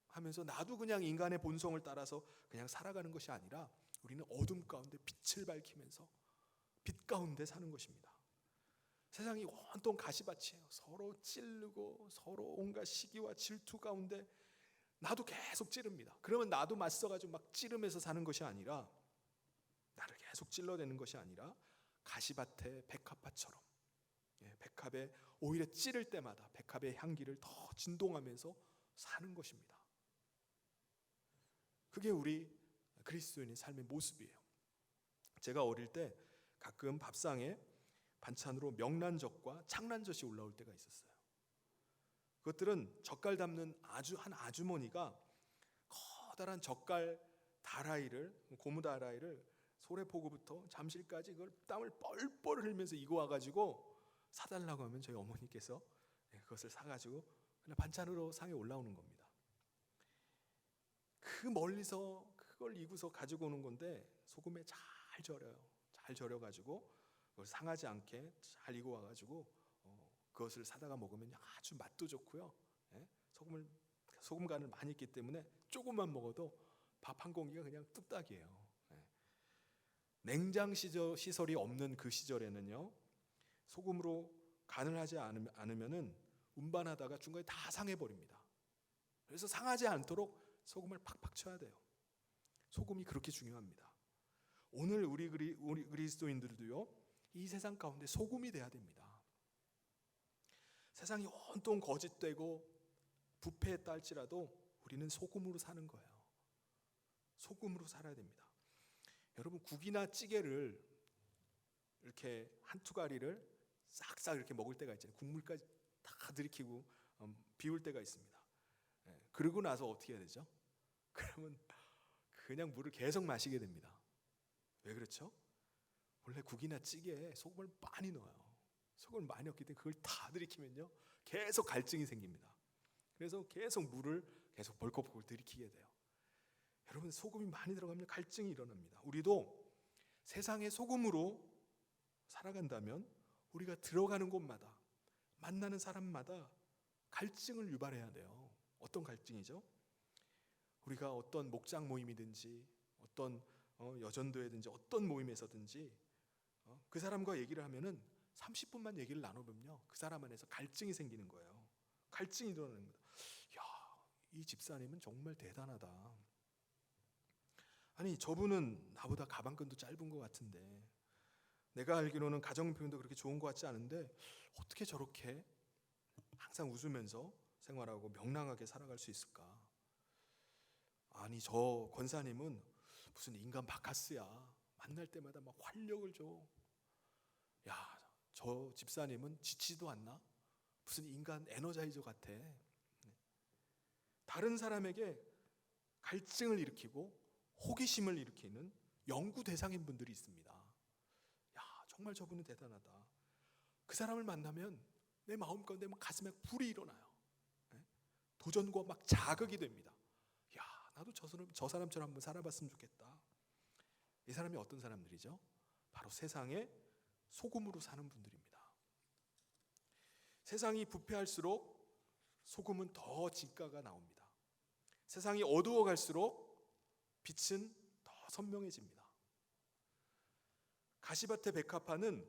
하면서 나도 그냥 인간의 본성을 따라서 그냥 살아가는 것이 아니라 우리는 어둠 가운데 빛을 밝히면서 빛 가운데 사는 것입니다. 세상이 온통 가시밭이에요. 서로 찌르고 서로 온갖 시기와 질투 가운데 나도 계속 찌릅니다. 그러면 나도 맞서가지고 막 찌르면서 사는 것이 아니라 나를 계속 찔러대는 것이 아니라 가시밭의 백합화처럼 백합에 오히려 찌를 때마다 백합의 향기를 더 진동하면서 사는 것입니다. 그게 우리 그리스도인의 삶의 모습이에요. 제가 어릴 때 가끔 밥상에 반찬으로 명란젓과 창란젓이 올라올 때가 있었어요. 그것들은 젓갈 담는 한 아주머니가 커다란 젓갈 다라이를, 고무 다라이를 소래포구부터 잠실까지 그걸 땀을 뻘뻘 흘리면서 이고 와가지고 사달라고 하면 저희 어머니께서 그것을 사가지고 그냥 반찬으로 상에 올라오는 겁니다. 그 멀리서 그걸 이고서 가지고 오는 건데 소금에 잘 절여요. 잘 절여가지고 그걸 상하지 않게 잘 익어 와가지고 그것을 사다가 먹으면 아주 맛도 좋고요. 소금 간을 많이 했기 때문에 조금만 먹어도 밥 한 공기가 그냥 뚝딱이에요. 냉장 시설이 없는 그 시절에는요, 소금으로 간을 하지 않으면은 운반하다가 중간에 다 상해버립니다. 그래서 상하지 않도록 소금을 팍팍 쳐야 돼요. 소금이 그렇게 중요합니다. 오늘 우리 그리스도인들도요, 이 세상 가운데 소금이 돼야 됩니다. 세상이 온통 거짓되고 부패했다 할지라도 우리는 소금으로 사는 거예요. 소금으로 살아야 됩니다. 여러분, 국이나 찌개를 이렇게 한 투가리를 싹싹 이렇게 먹을 때가 있잖아요. 국물까지 다 들이키고 비울 때가 있습니다. 그러고 나서 어떻게 해야 되죠? 그러면 그냥 물을 계속 마시게 됩니다. 왜 그렇죠? 원래 국이나 찌개에 소금을 많이 넣어요. 소금을 많이 넣기 때문에 그걸 다 들이키면요, 계속 갈증이 생깁니다. 그래서 계속 물을 계속 벌컥벌컥 들이키게 돼요. 여러분, 소금이 많이 들어가면 갈증이 일어납니다. 우리도 세상의 소금으로 살아간다면 우리가 들어가는 곳마다 만나는 사람마다 갈증을 유발해야 돼요. 어떤 갈증이죠? 우리가 어떤 목장 모임이든지 어떤 여전도회든지 어떤 모임에서든지 그 사람과 얘기를 하면은 30분만 얘기를 나눠보면요, 그 사람 안에서 갈증이 생기는 거예요. 갈증이 일어나는 겁니다. 야, 이 집사님은 정말 대단하다. 아니, 저분은 나보다 가방끈도 짧은 것 같은데, 내가 알기로는 가정표현도 그렇게 좋은 것 같지 않은데 어떻게 저렇게 항상 웃으면서 생활하고 명랑하게 살아갈 수 있을까? 아니, 저 권사님은 무슨 인간 바카스야. 만날 때마다 막 활력을 줘. 야, 저 집사님은 지치지도 않나? 무슨 인간 에너자이저 같아. 다른 사람에게 갈증을 일으키고 호기심을 일으키는 연구 대상인 분들이 있습니다. 야, 정말 저분은 대단하다. 그 사람을 만나면 내 마음 가운데 막 가슴에 불이 일어나요. 도전과 막 자극이 됩니다. 야, 나도 저 사람처럼 한번 살아봤으면 좋겠다. 이 사람이 어떤 사람들이죠? 바로 세상에 소금으로 사는 분들입니다. 세상이 부패할수록 소금은 더 진가가 나옵니다. 세상이 어두워갈수록 빛은 더 선명해집니다. 가시밭의 백합화는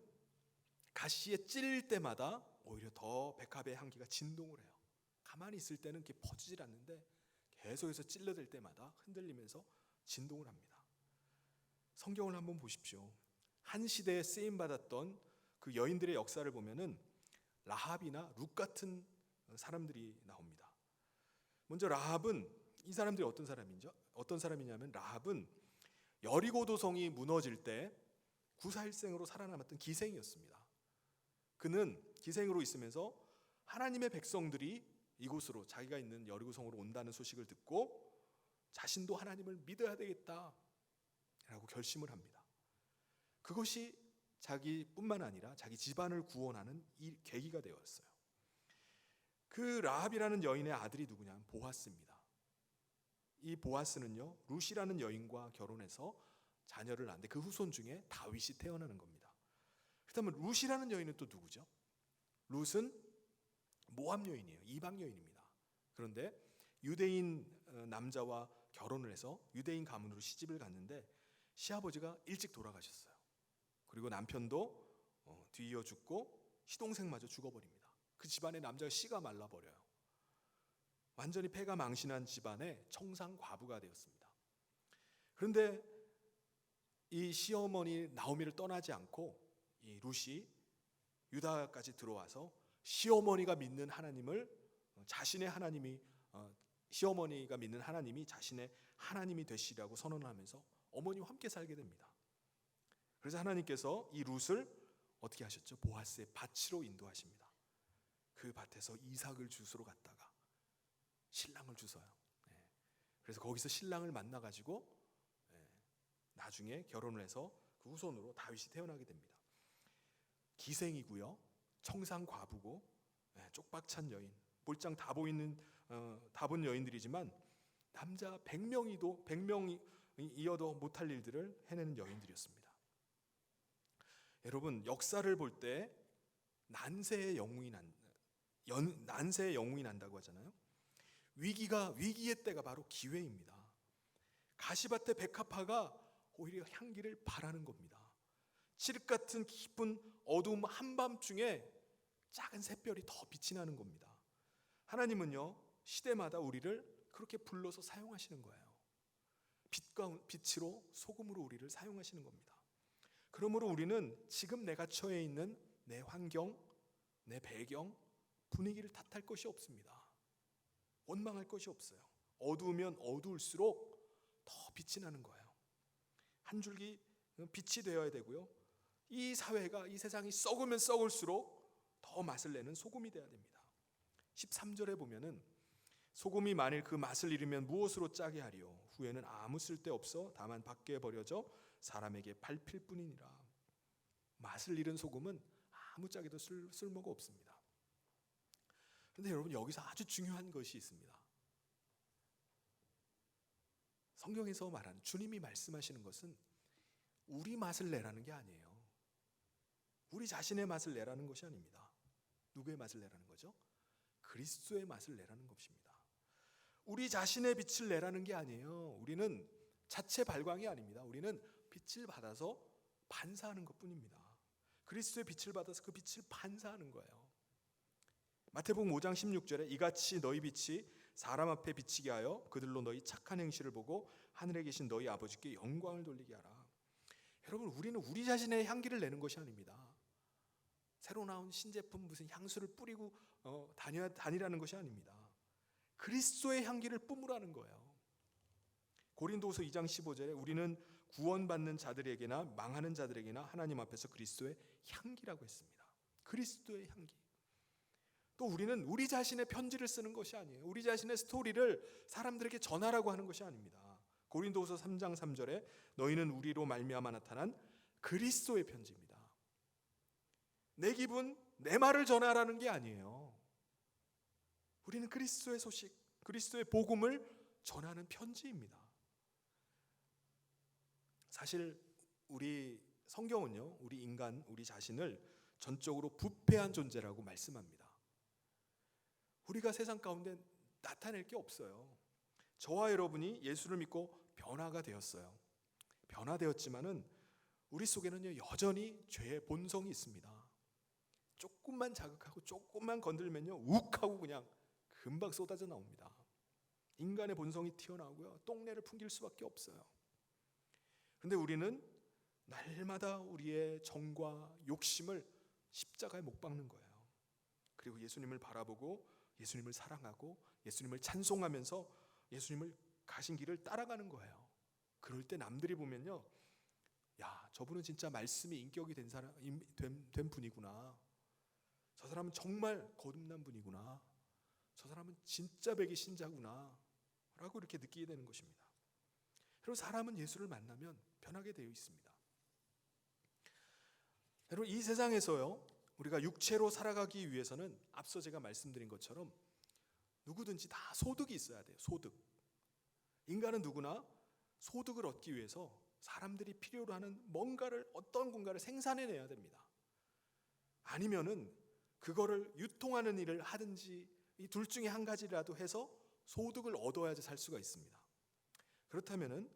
가시에 찔릴 때마다 오히려 더 백합의 향기가 진동을 해요. 가만히 있을 때는 이렇게 퍼지질 않는데 계속해서 찔러댈 때마다 흔들리면서 진동을 합니다. 성경을 한번 보십시오. 한 시대에 쓰임받았던 그 여인들의 역사를 보면은 라합이나 룻 같은 사람들이 나옵니다. 먼저 라합은, 이 사람들이 어떤 사람이냐면 라합은 여리고 도성이 무너질 때 구사일생으로 살아남았던 기생이었습니다. 그는 기생으로 있으면서 하나님의 백성들이 이곳으로, 자기가 있는 여리고성으로 온다는 소식을 듣고 자신도 하나님을 믿어야 되겠다라고 결심을 합니다. 그것이 자기뿐만 아니라 자기 집안을 구원하는 이 계기가 되었어요. 그 라합이라는 여인의 아들이 누구냐면 보아스입니다. 이 보아스는요, 룻이라는 여인과 결혼해서 자녀를 낳는데 그 후손 중에 다윗이 태어나는 겁니다. 그렇다면 룻이라는 여인은 또 누구죠? 룻은 모압 여인이에요. 이방 여인입니다. 그런데 유대인 남자와 결혼을 해서 유대인 가문으로 시집을 갔는데 시아버지가 일찍 돌아가셨어요. 그리고 남편도 뒤이어 죽고 시동생마저 죽어버립니다. 그 집안의 남자가 씨가 말라버려요. 완전히 폐가 망신한 집안의 청상 과부가 되었습니다. 그런데 이 시어머니 나오미를 떠나지 않고 이 룻이 유다까지 들어와서 시어머니가 믿는 하나님을, 자신의 하나님이, 시어머니가 믿는 하나님이 자신의 하나님이 되시라고 선언하면서 어머니와 함께 살게 됩니다. 그래서 하나님께서 이 룻을 어떻게 하셨죠? 보아스의 밭으로 인도하십니다. 그 밭에서 이삭을 주스러 갔다가 신랑을 주서요. 그래서 거기서 신랑을 만나가지고 나중에 결혼을 해서 그 후손으로 다윗이 태어나게 됩니다. 기생이고요, 청상 과부고, 쪽박찬 여인, 볼장 다 본 여인들이지만 남자 100명이어도 못할 일들을 해내는 여인들이었습니다. 여러분, 역사를 볼 때 난세의 영웅이 난다고 하잖아요. 위기의 때가 바로 기회입니다. 가시밭의 백합화가 오히려 향기를 발하는 겁니다. 칠흑 같은 깊은 어두움 한밤중에 작은 샛별이 더 빛이 나는 겁니다. 하나님은요, 시대마다 우리를 그렇게 불러서 사용하시는 거예요. 빛으로, 소금으로 우리를 사용하시는 겁니다. 그러므로 우리는 지금 내가 처해 있는 내 환경, 내 배경, 분위기를 탓할 것이 없습니다. 원망할 것이 없어요. 어두우면 어두울수록 더 빛이 나는 거예요. 한 줄기 빛이 되어야 되고요, 이 사회가, 이 세상이 썩으면 썩을수록 더 맛을 내는 소금이 되어야 됩니다. 13절에 보면은 소금이 만일 그 맛을 잃으면 무엇으로 짜게 하리요? 후에는 아무 쓸데없어 다만 밖에 버려져 사람에게 밟힐 뿐이니라. 맛을 잃은 소금은 아무짝에도 쓸모가 없습니다. 그런데 여러분, 여기서 아주 중요한 것이 있습니다. 성경에서 말하는, 주님이 말씀하시는 것은 우리 맛을 내라는 게 아니에요. 우리 자신의 맛을 내라는 것이 아닙니다. 누구의 맛을 내라는 거죠? 그리스도의 맛을 내라는 것입니다. 우리 자신의 빛을 내라는 게 아니에요. 우리는 자체 발광이 아닙니다. 우리는 빛을 받아서 반사하는 것뿐입니다. 그리스도의 빛을 받아서 그 빛을 반사하는 거예요. 마태복음 5장 16절에 이같이 너희 빛이 사람 앞에 비치게 하여 그들로 너희 착한 행실을 보고 하늘에 계신 너희 아버지께 영광을 돌리게 하라. 여러분, 우리는 우리 자신의 향기를 내는 것이 아닙니다. 새로 나온 신제품 무슨 향수를 뿌리고 다니라는 것이 아닙니다. 그리스도의 향기를 뿜으라는 거예요. 고린도후서 2장 15절에 우리는 구원받는 자들에게나 망하는 자들에게나 하나님 앞에서 그리스도의 향기라고 했습니다. 그리스도의 향기. 또 우리는 우리 자신의 편지를 쓰는 것이 아니에요. 우리 자신의 스토리를 사람들에게 전하라고 하는 것이 아닙니다. 고린도후서 3장 3절에 너희는 우리로 말미암아 나타난 그리스도의 편지입니다. 내 기분, 내 말을 전하라는 게 아니에요. 우리는 그리스도의 소식, 그리스도의 복음을 전하는 편지입니다. 사실 우리 성경은요, 우리 인간, 우리 자신을 전적으로 부패한 존재라고 말씀합니다. 우리가 세상 가운데 나타낼 게 없어요. 저와 여러분이 예수를 믿고 변화가 되었어요. 변화되었지만은 우리 속에는요, 여전히 죄의 본성이 있습니다. 조금만 자극하고 조금만 건들면요, 욱하고 그냥 금방 쏟아져 나옵니다. 인간의 본성이 튀어나오고요, 똥내를 풍길 수밖에 없어요. 그런데 우리는 날마다 우리의 정과 욕심을 십자가에 못 박는 거예요. 그리고 예수님을 바라보고 예수님을 사랑하고 예수님을 찬송하면서 예수님을 가신 길을 따라가는 거예요. 그럴 때 남들이 보면요, 야, 저분은 진짜 말씀이 인격이 된 분이구나. 저 사람은 정말 거듭난 분이구나. 저 사람은 진짜 백의 신자구나 라고 이렇게 느끼게 되는 것입니다. 여러분, 사람은 예수를 만나면 변하게 되어 있습니다. 여러분, 이 세상에서요, 우리가 육체로 살아가기 위해서는 앞서 제가 말씀드린 것처럼 누구든지 다 소득이 있어야 돼요. 소득. 인간은 누구나 소득을 얻기 위해서 사람들이 필요로 하는 뭔가를, 어떤 공간을 생산해내야 됩니다. 아니면은 그거를 유통하는 일을 하든지 이 둘 중에 한 가지라도 해서 소득을 얻어야지 살 수가 있습니다. 그렇다면은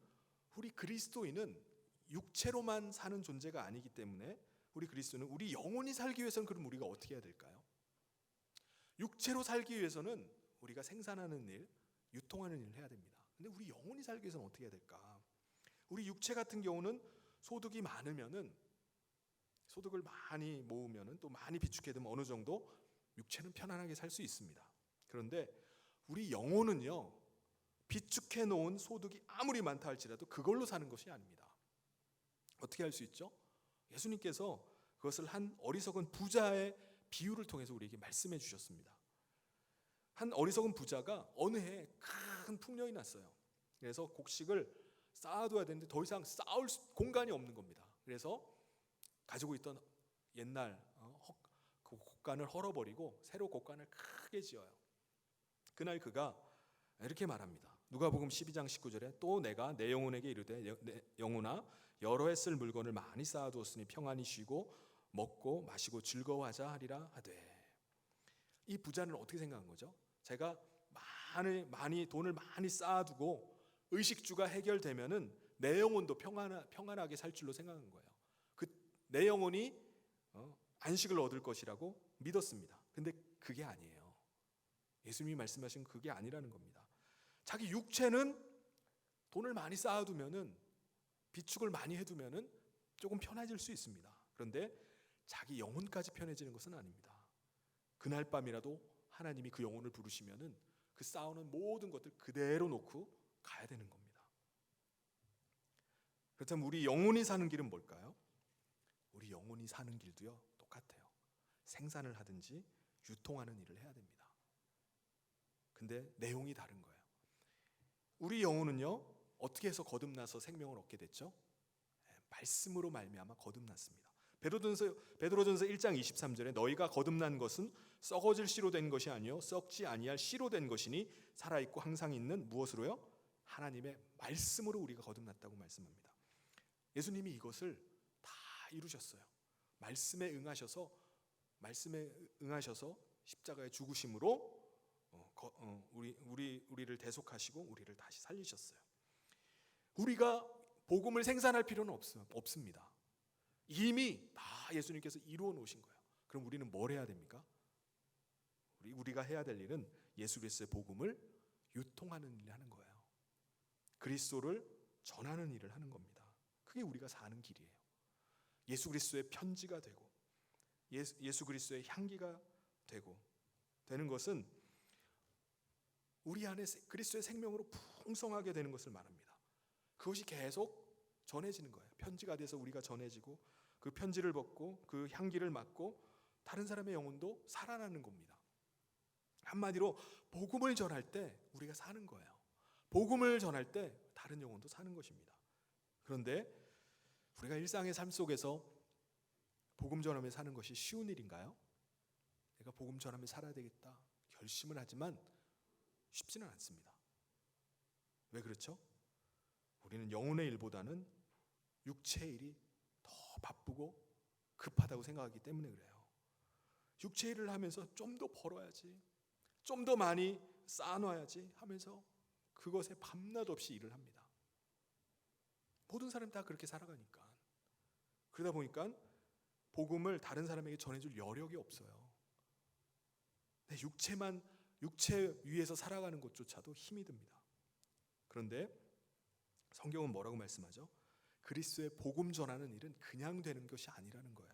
우리 그리스도인은 육체로만 사는 존재가 아니기 때문에 우리 그리스도는 우리 영혼이 살기 위해서는 그럼 우리가 어떻게 해야 될까요? 육체로 살기 위해서는 우리가 생산하는 일, 유통하는 일을 해야 됩니다. 근데 우리 영혼이 살기 위해서는 어떻게 해야 될까? 우리 육체 같은 경우는 소득이 많으면은, 소득을 많이 모으면은, 또 많이 비축해 두면 어느 정도 육체는 편안하게 살 수 있습니다. 그런데 우리 영혼은요, 비축해 놓은 소득이 아무리 많다 할지라도 그걸로 사는 것이 아닙니다. 어떻게 할 수 있죠? 예수님께서 그것을 한 어리석은 부자의 비유를 통해서 우리에게 말씀해 주셨습니다. 한 어리석은 부자가 어느 해에 큰 풍년이 났어요. 그래서 곡식을 쌓아둬야 되는데 더 이상 쌓을 공간이 없는 겁니다. 그래서 가지고 있던 옛날 그 곡간을 헐어버리고 새로 곡간을 크게 지어요. 그날 그가 이렇게 말합니다. 누가복음 12장 19절에 또 내가 내 영혼에게 이르되 내 영혼아 여러 해 쓸 물건을 많이 쌓아두었으니 평안히 쉬고 먹고 마시고 즐거워하자 하리라 하되. 이 부자는 어떻게 생각한 거죠? 제가 많이 돈을 많이 쌓아두고 의식주가 해결되면은 내 영혼도 평안하게 살 줄로 생각한 거예요. 내 영혼이 안식을 얻을 것이라고 믿었습니다. 근데 그게 아니에요. 예수님이 말씀하신 그게 아니라는 겁니다. 자기 육체는 돈을 많이 쌓아두면은, 비축을 많이 해두면은 조금 편해질 수 있습니다. 그런데 자기 영혼까지 편해지는 것은 아닙니다. 그날 밤이라도 하나님이 그 영혼을 부르시면은 그 쌓아놓은 모든 것들 그대로 놓고 가야 되는 겁니다. 그렇다면 우리 영혼이 사는 길은 뭘까요? 우리 영혼이 사는 길도요, 똑같아요. 생산을 하든지 유통하는 일을 해야 됩니다. 근데 내용이 다른 거예요. 우리 영혼은요, 어떻게 해서 거듭나서 생명을 얻게 됐죠? 말씀으로 말미암아 거듭났습니다. 베드로전서 1장 23절에 너희가 거듭난 것은 썩어질 씨로 된 것이 아니요 썩지 아니할 씨로 된 것이니 살아있고 항상 있는 무엇으로요? 하나님의 말씀으로 우리가 거듭났다고 말씀합니다. 예수님이 이것을 다 이루셨어요. 말씀에 응하셔서 십자가의 죽으심으로 우리를 대속하시고 우리를 다시 살리셨어요. 우리가 복음을 생산할 필요는 없습니다. 이미 다 예수님께서 이루어 놓으신 거예요. 그럼 우리는 뭘 해야 됩니까? 우리가 해야 될 일은 예수 그리스도의 복음을 유통하는 일을 하는 거예요. 그리스도를 전하는 일을 하는 겁니다. 그게 우리가 사는 길이에요. 예수 그리스도의 편지가 되고 예수 그리스도의 향기가 되는 것은 우리 안에 그리스도의 생명으로 풍성하게 되는 것을 말합니다. 그것이 계속 전해지는 거예요. 편지가 돼서 우리가 전해지고 그 편지를 받고 그 향기를 맡고 다른 사람의 영혼도 살아나는 겁니다. 한마디로 복음을 전할 때 우리가 사는 거예요. 복음을 전할 때 다른 영혼도 사는 것입니다. 그런데 우리가 일상의 삶 속에서 복음 전하며 사는 것이 쉬운 일인가요? 내가 복음 전하며 살아야 되겠다 결심을 하지만 쉽지는 않습니다. 왜 그렇죠? 우리는 영혼의 일보다는 육체의 일이 더 바쁘고 급하다고 생각하기 때문에 그래요. 육체의 일을 하면서 좀 더 벌어야지, 좀 더 많이 쌓아놔야지 하면서 그것에 밤낮 없이 일을 합니다. 모든 사람이 다 그렇게 살아가니까. 그러다 보니까 복음을 다른 사람에게 전해줄 여력이 없어요. 내 육체 위에서 살아가는 것조차도 힘이 듭니다. 그런데 성경은 뭐라고 말씀하죠? 그리스도의 복음 전하는 일은 그냥 되는 것이 아니라는 거예요.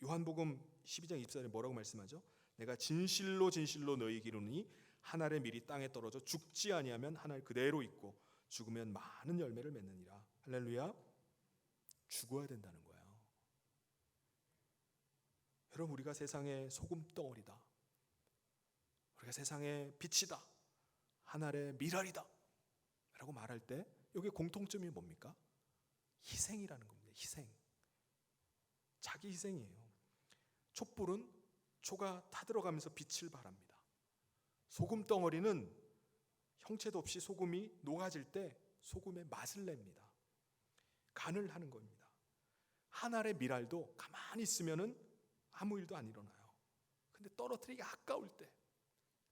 요한복음 12장 24절에 뭐라고 말씀하죠? 내가 진실로 진실로 너희에게 이르노니 한 알의 밀이 땅에 떨어져 죽지 아니하면 한 알 그대로 있고 죽으면 많은 열매를 맺느니라. 할렐루야. 죽어야 된다는 거예요. 여러분, 우리가 세상의 소금덩어리다, 우리가 세상의 빛이다, 한 알의 밀알이다 라고 말할 때 여기에 공통점이 뭡니까? 희생이라는 겁니다. 희생. 자기 희생이에요. 촛불은 초가 타들어가면서 빛을 발합니다. 소금덩어리는 형체도 없이 소금이 녹아질 때 소금의 맛을 냅니다. 간을 하는 겁니다. 한 알의 밀알도 가만히 있으면은 아무 일도 안 일어나요. 근데 떨어뜨리기 아까울 때,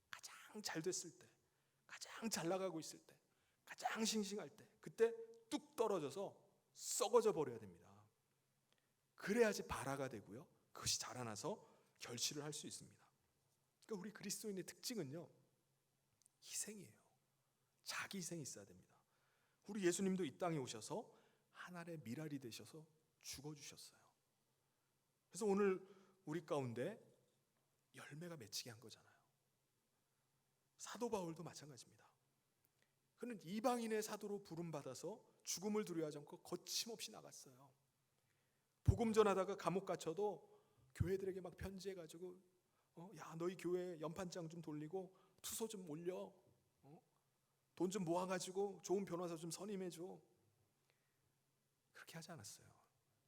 가장 잘 됐을 때, 가장 잘 나가고 있을 때, 가장 싱싱할 때, 그때 뚝 떨어져서 썩어져 버려야 됩니다. 그래야지 발화가 되고요, 그것이 자라나서 결실을 할 수 있습니다. 그러니까 우리 그리스도인의 특징은요, 희생이에요. 자기 희생이 있어야 됩니다. 우리 예수님도 이 땅에 오셔서 한 알의 밀알이 되셔서 죽어주셨어요. 그래서 오늘 우리 가운데 열매가 맺히게 한 거잖아요. 사도 바울도 마찬가지입니다. 그는 이방인의 사도로 부름받아서 죽음을 두려워하지 않고 거침없이 나갔어요. 복음 전하다가 감옥 갇혀도 교회들에게 막 편지해가지고 야, 너희 교회 연판장 좀 돌리고 투소 좀 올려, 돈 좀 모아가지고 좋은 변호사 좀 선임해줘. 그렇게 하지 않았어요.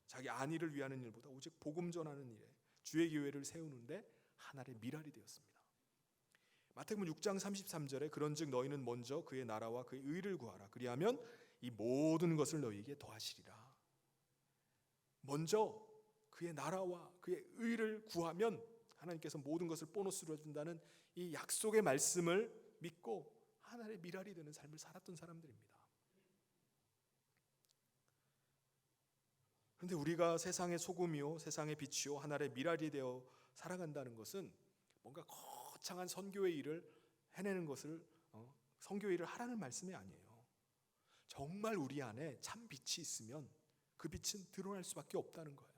자기 안위를 위하는 일보다 오직 복음 전하는 일에 주의 교회를 세우는데 하나의 밀알이 되었습니다. 마태복음 6장 33절에 그런즉 너희는 먼저 그의 나라와 그의 의를 구하라. 그리하면 이 모든 것을 너희에게 더하시리라. 먼저 그의 나라와 그의 의를 구하면 하나님께서 모든 것을 보너스로 준다는 이 약속의 말씀을 믿고 하나의 밀알이 되는 삶을 살았던 사람들입니다. 그런데 우리가 세상의 소금이요 세상의 빛이요 하나의 밀알이 되어 살아간다는 것은 뭔가 거창한 선교의 일을 해내는 것을 선교의 일을 하라는 말씀이 아니에요. 정말 우리 안에 참 빛이 있으면 그 빛은 드러날 수밖에 없다는 거예요.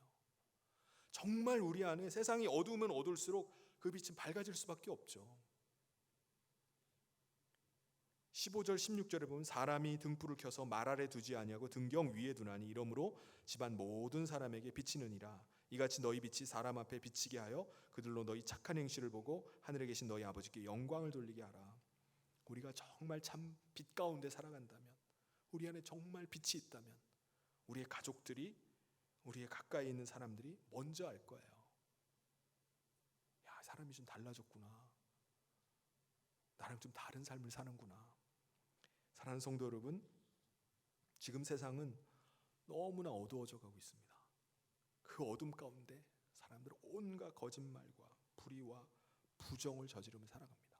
정말 우리 안에 세상이 어두우면 어두울수록 그 빛은 밝아질 수밖에 없죠. 15절 16절에 보면 사람이 등불을 켜서 말 아래 두지 아니하고 등경 위에 두나니 이러므로 집안 모든 사람에게 비치느니라. 이같이 너희 빛이 사람 앞에 비치게 하여 그들로 너희 착한 행실을 보고 하늘에 계신 너희 아버지께 영광을 돌리게 하라. 우리가 정말 참 빛 가운데 살아간다면, 우리 안에 정말 빛이 있다면 우리의 가족들이, 우리의 가까이 있는 사람들이 먼저 알 거예요. 야, 사람이 좀 달라졌구나. 나랑 좀 다른 삶을 사는구나. 사랑하는 성도 여러분, 지금 세상은 너무나 어두워져 가고 있습니다. 그 어둠 가운데 사람들은 온갖 거짓말과 불의와 부정을 저지르며 살아갑니다.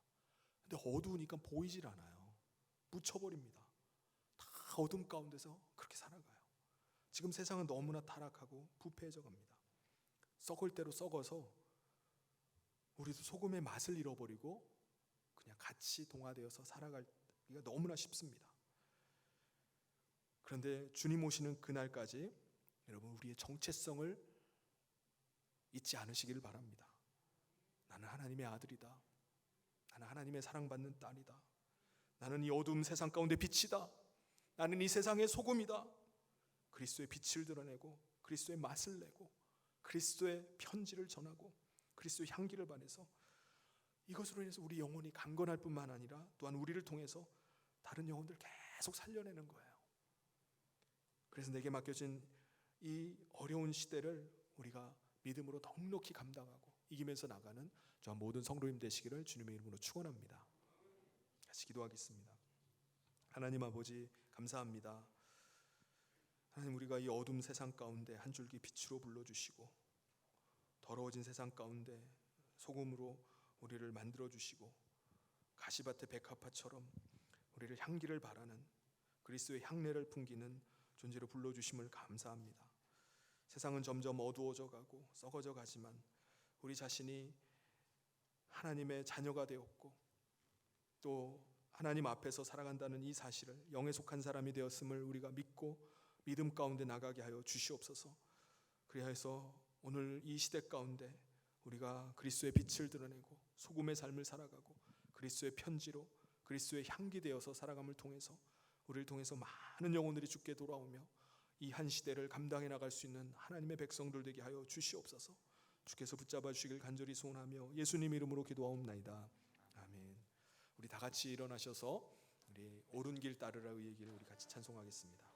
근데 어두우니까 보이질 않아요. 묻혀버립니다. 다 어둠 가운데서 그렇게 살아가요. 지금 세상은 너무나 타락하고 부패해져 갑니다. 썩을 대로 썩어서 우리도 소금의 맛을 잃어버리고 그냥 같이 동화되어서 살아가기가 너무나 쉽습니다. 그런데 주님 오시는 그날까지 여러분 우리의 정체성을 잊지 않으시기를 바랍니다. 나는 하나님의 아들이다. 나는 하나님의 사랑받는 딸이다. 나는 이 어두운 세상 가운데 빛이다. 나는 이 세상의 소금이다. 그리스도의 빛을 드러내고 그리스도의 맛을 내고 그리스도의 편지를 전하고 그리스도의 향기를 반해서 이것으로 인해서 우리 영혼이 강건할 뿐만 아니라 또한 우리를 통해서 다른 영혼들을 계속 살려내는 거예요. 그래서 내게 맡겨진 이 어려운 시대를 우리가 믿음으로 넉넉히 감당하고 이기면서 나가는 저와 모든 성도님 되시기를 주님의 이름으로 축원합니다. 같이 기도하겠습니다. 하나님 아버지 감사합니다. 하나님 우리가 이 어둠 세상 가운데 한 줄기 빛으로 불러주시고 더러워진 세상 가운데 소금으로 우리를 만들어주시고 가시밭의 백합화처럼 우리를 향기를 바라는 그리스도의 향내를 풍기는 존재로 불러주심을 감사합니다. 세상은 점점 어두워져 가고 썩어져 가지만 우리 자신이 하나님의 자녀가 되었고 또 하나님 앞에서 살아간다는 이 사실을 영에 속한 사람이 되었음을 우리가 믿고 믿음 가운데 나가게 하여 주시옵소서. 그리하여서 오늘 이 시대 가운데 우리가 그리스도의 빛을 드러내고 소금의 삶을 살아가고 그리스도의 편지로 그리스도의 향기 되어서 살아감을 통해서 우리를 통해서 많은 영혼들이 주께 돌아오며 이 한 시대를 감당해 나갈 수 있는 하나님의 백성들 되게 하여 주시옵소서. 주께서 붙잡아 주시길 간절히 소원하며 예수님 이름으로 기도하옵나이다. 아멘. 우리 다 같이 일어나셔서 우리 옳은 길 따르라 의의 길 우리 같이 찬송하겠습니다.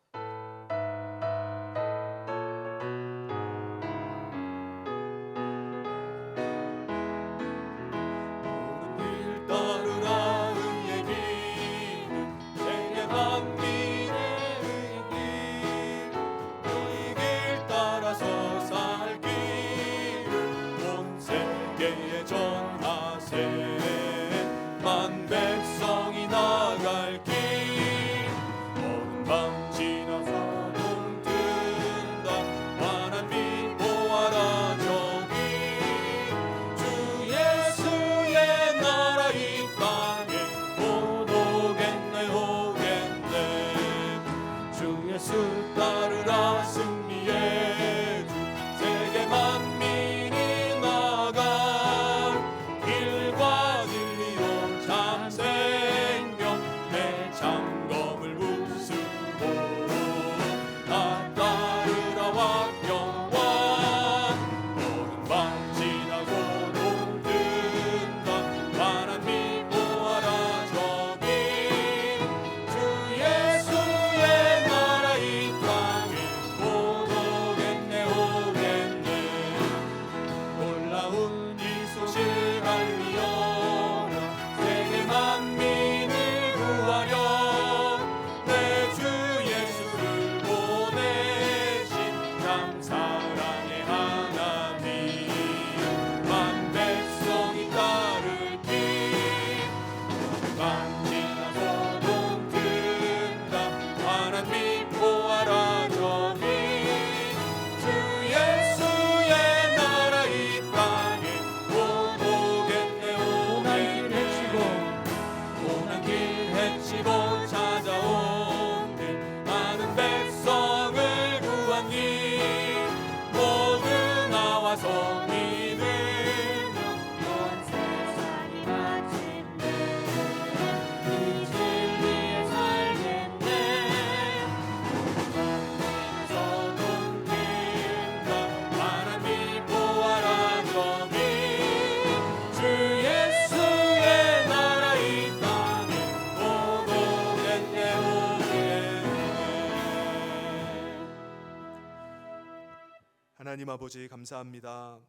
하나님 아버지 감사합니다.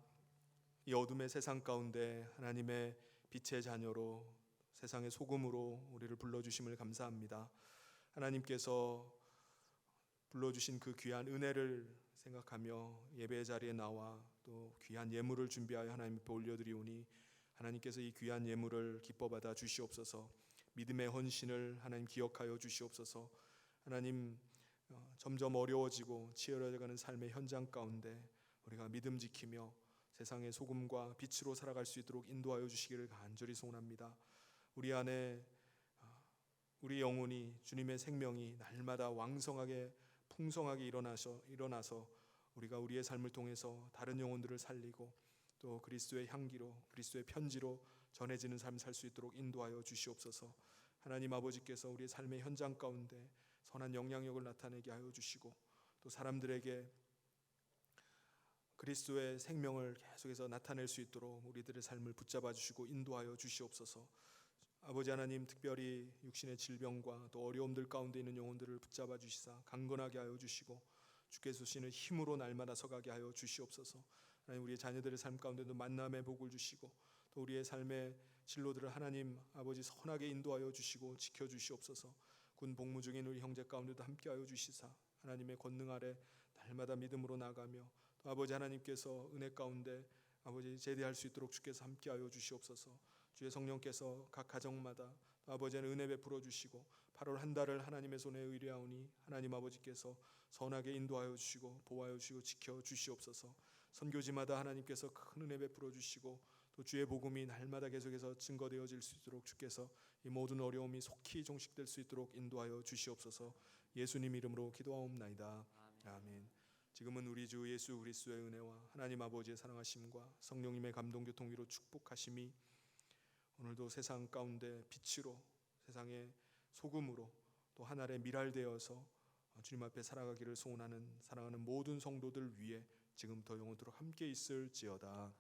이 어둠의 세상 가운데 하나님의 빛의 자녀로 세상의 소금으로 우리를 불러주심을 감사합니다. 하나님께서 불러주신 그 귀한 은혜를 생각하며 예배의 자리에 나와 또 귀한 예물을 준비하여 하나님 앞에 올려드리오니 하나님께서 이 귀한 예물을 기뻐 받아 주시옵소서. 믿음의 헌신을 하나님 기억하여 주시옵소서. 하나님 점점 어려워지고 치열해져가는 삶의 현장 가운데 우리가 믿음 지키며 세상의 소금과 빛으로 살아갈 수 있도록 인도하여 주시기를 간절히 소원합니다. 우리 안에 우리 영혼이 주님의 생명이 날마다 왕성하게 풍성하게 일어나서 우리가 우리의 삶을 통해서 다른 영혼들을 살리고 또 그리스도의 향기로 그리스도의 편지로 전해지는 삶 살 수 있도록 인도하여 주시옵소서. 하나님 아버지께서 우리의 삶의 현장 가운데 선한 영향력을 나타내게 하여 주시고 또 사람들에게 그리스도의 생명을 계속해서 나타낼 수 있도록 우리들의 삶을 붙잡아 주시고 인도하여 주시옵소서. 아버지 하나님, 특별히 육신의 질병과 또 어려움들 가운데 있는 영혼들을 붙잡아 주시사 강건하게 하여 주시고 주께서 주시는 힘으로 날마다 서가게 하여 주시옵소서. 하나님, 우리의 자녀들의 삶 가운데도 만남의 복을 주시고 또 우리의 삶의 진로들을 하나님 아버지 선하게 인도하여 주시고 지켜 주시옵소서. 군 복무 중인 우리 형제 가운데도 함께하여 주시사 하나님의 권능 아래 날마다 믿음으로 나가며 또 아버지 하나님께서 은혜 가운데 아버지 제대할 수 있도록 주께서 함께하여 주시옵소서. 주의 성령께서 각 가정마다 또 아버지는 은혜 베풀어 주시고 8월 한 달을 하나님의 손에 의뢰하오니 하나님 아버지께서 선하게 인도하여 주시고 보호하여 주시고 지켜 주시옵소서. 선교지마다 하나님께서 큰 은혜 베풀어 주시고 또 주의 복음이 날마다 계속해서 증거되어질 수 있도록 주께서 이 모든 어려움이 속히 종식될 수 있도록 인도하여 주시옵소서. 예수님 이름으로 기도하옵나이다. 아멘. 지금은 우리 주 예수 그리스도의 은혜와 하나님 아버지의 사랑하심과 성령님의 감동 교통 위로 축복하심이 오늘도 세상 가운데 빛으로 세상의 소금으로 또 하늘에 미랄되어서 주님 앞에 살아가기를 소원하는 사랑하는 모든 성도들 위해 지금부터 영원토록 함께 있을지어다.